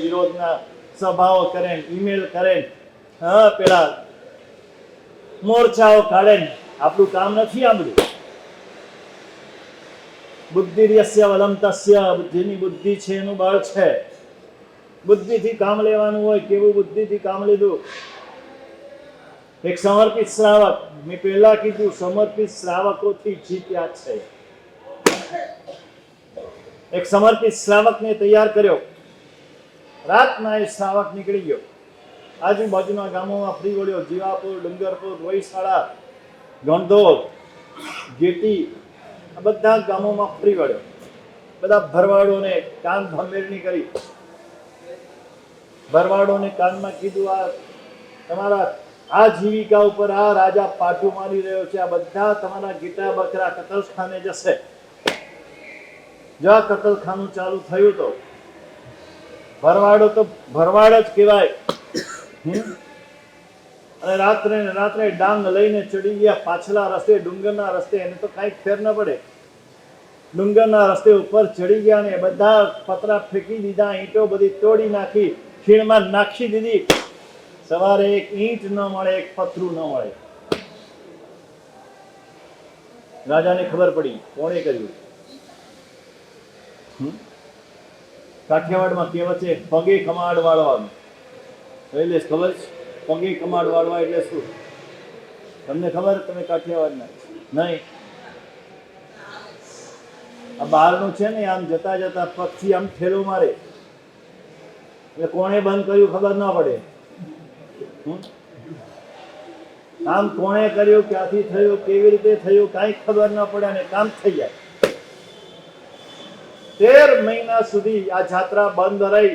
વિરોધના સભાઓ કરે, ઈમેલ કરે, હા, પેલા મોરચાઓ કાઢે, આપણું કામ નથી. આ બધું બુદ્ધિર્યસ્ય વલમ તસ્ય, બુદ્ધિની બુદ્ધિ છે એનું બળ છે. બુદ્ધિથી કામ લેવાનું હોય. કેવું બુદ્ધિથી કામ લીધું? એક સમર્પિત શ્રાવક, મેં પહેલા કીધું, સમર્પિત શ્રાવકોથી જીત્યા છે. એક સમર્પિત શ્રાવકને તૈયાર કર્યો. રાતના એ શ્રાવક નીકળી ગયો, આજુબાજુના ગામોમાં ફરી વળ્યો. જીવાપુર, ડુંગરપુર, વૈશાળા, ગણધોર, ગેટી, આ બધા ગામોમાં ફરી વળ્યો. બધા ભરવાડોને કાન ભમેરણી કરી. ભરવાડોને કાનમાં કીધું, આ તમારા આ જીવિકા ઉપર આ રાજા પાટું મારી રહ્યો છે. આ બધા તમારા ગીટા બકરા કતલખાને જશે. જો આ કતલખાનું ચાલુ થયું તો ભરવાડો તો ભરવાડ જ કહેવાય. અને રાત્રે ડાંગ લઈને ચડી ગયા પાછલા રસ્તે, ડુંગરના રસ્તે. એને તો કાંઈ ફેર ન પડે. ડુંગરના રસ્તે ઉપર ચડી ગયા ને બધા પતરા ફેંકી દીધા, ઈંટો બધી તોડી નાખી, ખીણમાં નાખી દીધી. સવારે એક ઈંટ ન મળે, એક પથરું ન મળે. રાજાને ખબર પડી કોણે કર્યું. કાઠિયાવાડમાં કહેવત છે, પગે કમાડ વાળવાનું. એટલે ખબર છે પગે કમાડ વાળવા એટલે શું? તમને ખબર? તમે કાઠિયાવાડના નહીં? આ બહારનું છે ને, આમ જતા જતા પગથી આમ ઠેલો મારે એટલે કોણે બંધ કર્યું ખબર ના પડે. કામ કોણે કર્યું, ક્યાંથી થયું, કેવી રીતે થયું, કાંઈ ખબર ના પડે અને કામ થઈ જાય. 13 મહિના સુધી આ જાત્રા બંધ રહી,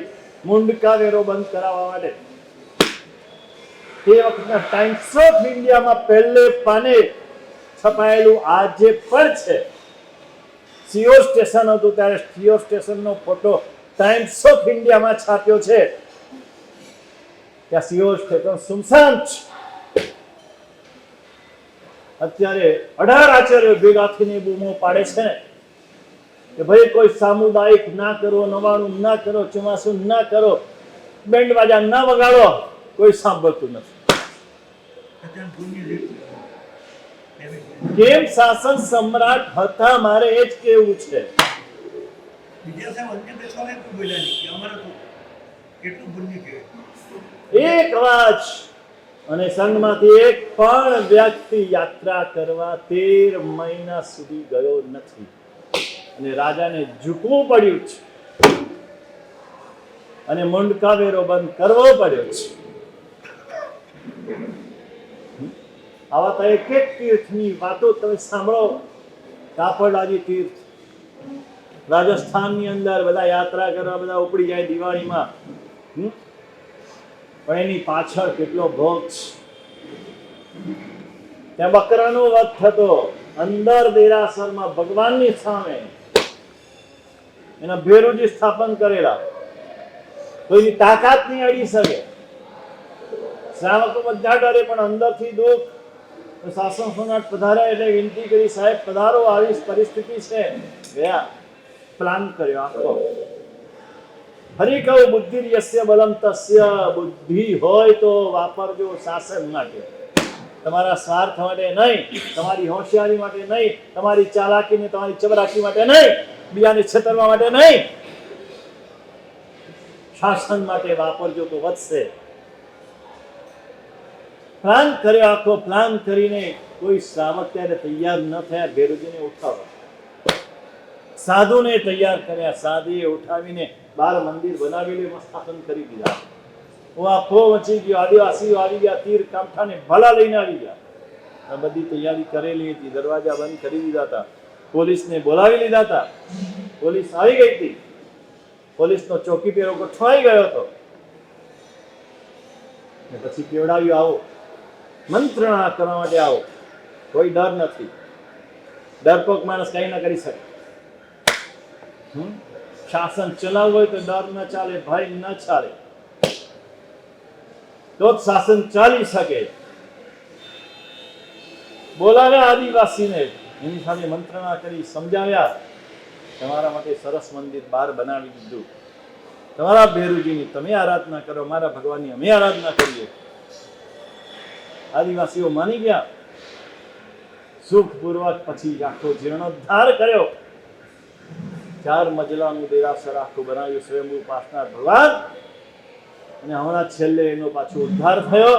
મુંડકા વેરો બંધ કરાવવા માટે. તે વખતના ટાઈમ્સ ઓફ ઇન્ડિયામાં પહેલે પાને છપાયેલું આજે પણ છે. સિયોર સ્ટેશન હતું ત્યારે સિયોર સ્ટેશનનો ફોટો ટાઈમ્સ ઓફ ઇન્ડિયામાં છાપ્યો છે. ત્યાં સિયોર સ્ટેશન સુમસાન છે. અત્યારે 18 આચાર્યો ભેગા થઈને બૂમો પાડે છે ને કે ભાઈ કોઈ સામુદાયિક ના કરો, નવાણું ના કરો, ચોમાસું ના કરો, બેન્ડ બાજા ના વગાડો. કોઈ સાંભળતું નથી. કેમ શાસન સમ્રાટ હતા? મારે એ જ કેવું છે. એક અવાજ અને સંઘમાંથી એક પણ વ્યક્તિ યાત્રા કરવા 13 મહિના સુધી ગયો નથી. અને રાજાને ઝૂકવું પડ્યું છે અને મુંડકાવેરો બંધ કરવો પડ્યો છે. આવા તો એક તીર્થની વાતો તમે સાંભળો. કાપડલાજી તીર્થ રાજસ્થાનની અંદર બધા યાત્રા કરવા બધા ઉપડી જાય દિવાળીમાં. પણ એની પાછળ કેટલો ભોગ છે. ત્યાં બકરાનો વધ થતો. અંદર દેરાસરમાં ભગવાનની સામે એના ભેરુજી સ્થાપન કરેલા, કોઈની તાકાત નહીં અડી શકે. શ્રાવકો બધા ડરે, પણ અંદરથી દુઃખ. શાસન સમ્રાટ પધાર્યા એટલે વિનંતી કરી, સાહેબ પધારો, આવી પરિસ્થિતિ છે. ગયા, પ્લાન કર્યો આખો. ફરી કહું, બુદ્ધિ યસ્ય બલમ તસ્ય, બુદ્ધિ હોય તો વાપરજો શાસન માટે, તમારા સ્વાર્થ માટે નહીં, તમારી હોશિયારી માટે નહીં, તમારી ચાલાકી ને તમારી ચબરાકી માટે નહીં, બીજાને છેતરવા માટે નહીં, શાસન માટે વાપરજો તો વધશે. પ્લાન કર્યો આખો. પ્લાન કરીને કોઈ શ્રાવક ત્યારે તૈયાર ન થયા, ભેરુજીને ઉઠાવવા. સાધુને તૈયાર કર્યા, સાધુએ ઉઠાવીને બાર મંદિર બનાવીને સ્થાપન કરી દીધા. આખો વચી ગયો, આદિવાસીઓ આવી ગયા, તીર કામઠાને ભલા લઈને આવી ગયા. આ બધી તૈયારી કરેલી હતી, દરવાજા બંધ કરી દીધા હતા, પોલીસને બોલાવી લીધા હતા. પોલીસ આવી ગઈ હતી, પોલીસનો ચોકી પેરો ગોઠવાઈ ગયો હતો. ને પછી કેવડાવ્યું, આવો મંત્રણા કરવા માટે આવો. કોઈ ડર નથી, ડરપોક માણસ કઈ ના કરી શકે. શાસન ચલાવવું હોય તો ડર ન ચાલે, ભય ન ચાલે, તો જ શાસન ચાલી શકે. બોલાવ્યા આદિવાસીને, એની સાથે મંત્રણા કરી, સમજાવ્યા, તમારા માટે સરસ મંદિર બહાર બનાવી દીધું, તમારા ભેરુજીની તમે આરાધના કરો, મારા ભગવાનની અમે આરાધના કરીએ. આદિવાસીઓ માની ગયા, સુખપૂર્વક પછી આખો જીર્ણોદ્ધાર કર્યો. 4 મજલાનું દેરાસર આખું બનાવ્યું, સ્વયંભૂ પાસનાર ભગવાન. અને હમણાં છેલ્લે એનો પાછો ઉદ્ધાર થયો.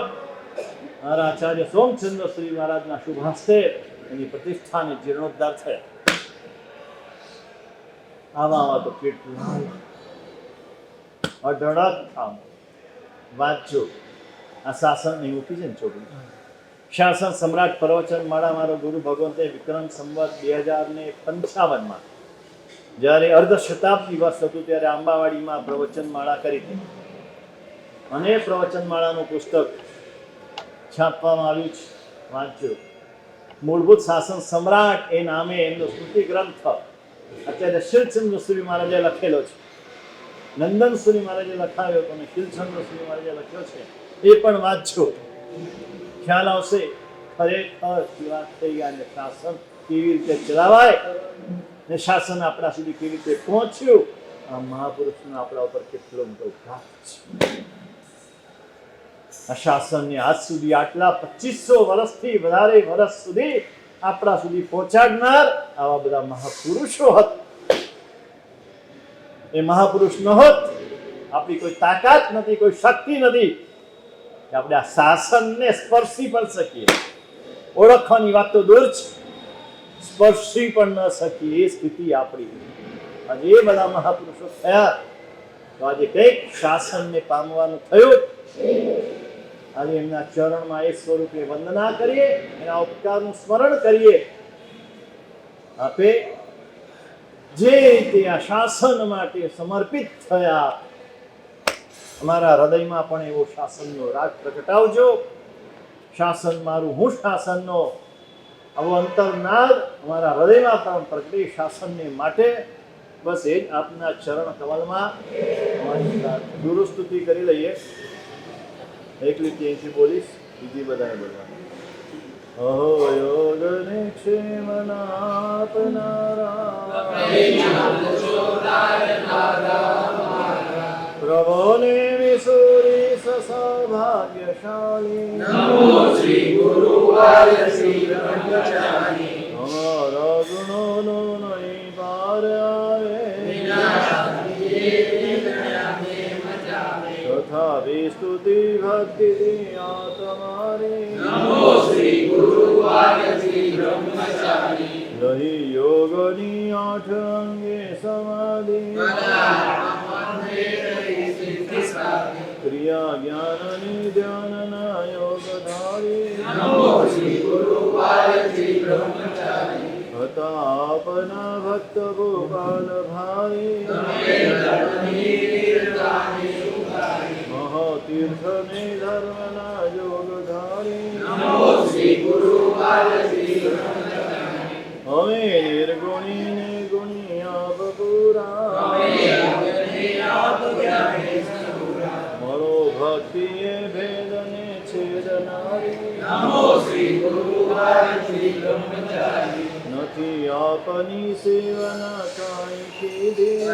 મારા આચાર્ય સોમચંદ્ર શ્રી મહારાજના શુભ હસ્તે એની પ્રતિષ્ઠાને જીર્ણોદ્ધાર થયા. આવા તો કેટલા અઢળક કામ. વાંચજો, આ શાસન નહીં મૂકી છે ને છોકરી. શાસન સમ્રાટ પ્રવચન માળા મારો ગુરુ ભગવંતે વિક્રમ સંવત 2055 જ્યારે અર્ધ શતાબ્દી વર્ષ હતું ત્યારે આંબાવાડીમાં પ્રવચન માળા કરી હતી. અને પ્રવચન માળાનું પુસ્તક છાપવામાં આવ્યું છે, વાંચજો. મૂળભૂત શાસન સમ્રાટ એ નામે એમનો સ્મૃતિ ગ્રંથ અત્યારે શીલચંદ્ર સૂરી મહારાજે લખેલો છે. નંદન સૂરી મહારાજે લખાવ્યો હતો અને શીલચંદ્ર સૂરી મહારાજે લખ્યો છે, એ પણ વાંચજો. ખ્યાલ આવશે ખરેખર વાત થઈ ગયા ને શાસન કેવી રીતે ચલાવાય ને શાસન આપણા સુધી કેવી રીતે પહોંચ્યું. આ મહાપુરુષનો આપણા ઉપર કેટલો મોટો ઘાત છે. આ શાસનને આજ સુધી આટલા 2500 વર્ષથી વધારે વર્ષ સુધી આપણા સુધી પહોંચાડનાર આવા બધા મહાપુરુષો હતા. એ મહાપુરુષ ન હોત, આપણી કોઈ તાકાત નથી, કોઈ શક્તિ નથી કે આપણે આ શાસનને સ્પર્શી પણ શકીએ. ઓળખવાની વાત તો દૂર છે, સ્પર્શી પણ ન શકીએ એ સ્થિતિ આપણી. આજે એ બધા મહાપુરુષો થયા તો આજે કંઈક શાસનને પામવાનું થયું. આજે એમના ચરણમાં એક સ્વરૂપે વંદના કરીએ, એના ઉપકારનું સ્મરણ કરીએ. આપે જે રીતે આ શાસન માટે સમર્પિત થયા, અમારા હૃદયમાં પણ એવો શાસનનો રાગ પ્રગટાવજો. શાસન મારું, હું શાસનનો આવો અંતરનાદ અમારા હૃદયમાં પણ પ્રગટે શાસનને માટે. બસ એ જ આપના ચરણ કમલમાં ગુરુસ્તુતિ કરી લઈએ. એકલી ત્યાંથી બોલીશ, બીજી બધાને બોલવાનું. અહો યોગને ક્ષેમનાપનારા પ્રભોને વિસુરી સૌભાગ્યશાળી નમો શ્રી ગુરુવાય શ્રી બ્રહ્મચારી અમારા ગુણોનો નહીં પાર આવે તથા વિસ્તુતિ ભક્તિ તમારી નમો શ્રી ગુરુવાય શ્રી બ્રહ્મચારી રહી યોગની 8 અંગે સમાધિ ક્રિયા જ્ઞાનની ધ્યાનના યોગધારી નમો શ્રી ગુરુવાય શ્રી બ્રહ્મચારી હતા આપના ભક્ત ગોપાલ ભાઈ મહાતીર્થને ધર્મના યોગધારી નમો શ્રી ગુરુવાય શ્રી બ્રહ્મચારી અમે નિર્ગુણી ને ગુણી આપ પૂરા મળો ભક્તિએ ભેદને છેદનારી નથી આપની સેવના કાંઈ કીધી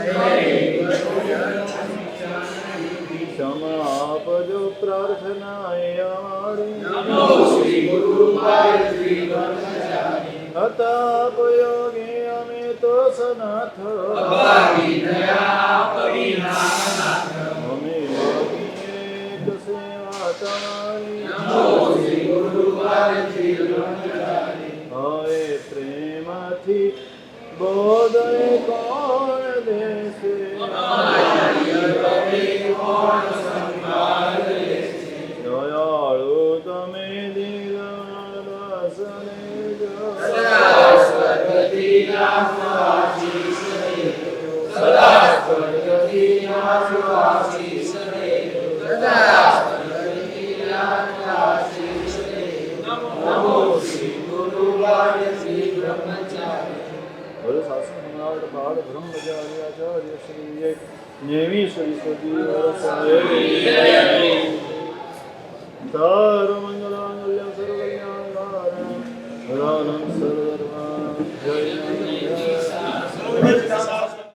ક્ષમા આપજો પ્રાર્થના એ અમારી અતાપ યોગી અમે તો સનાથ અમે માગીએ એક સેવા તમારી હવે પ્રેમથી બોધે કોણ દેશે દયાળુ તમે દીર્ઘદાસને શાસન સમ્રાટ બાળ બ્રહ્મચાર્ય આચાર્ય શ્રી નેમી સરસ્વતી સર્વ મંગલાંગલ્યં સર્વ કલ્યાણકારણં સર્વ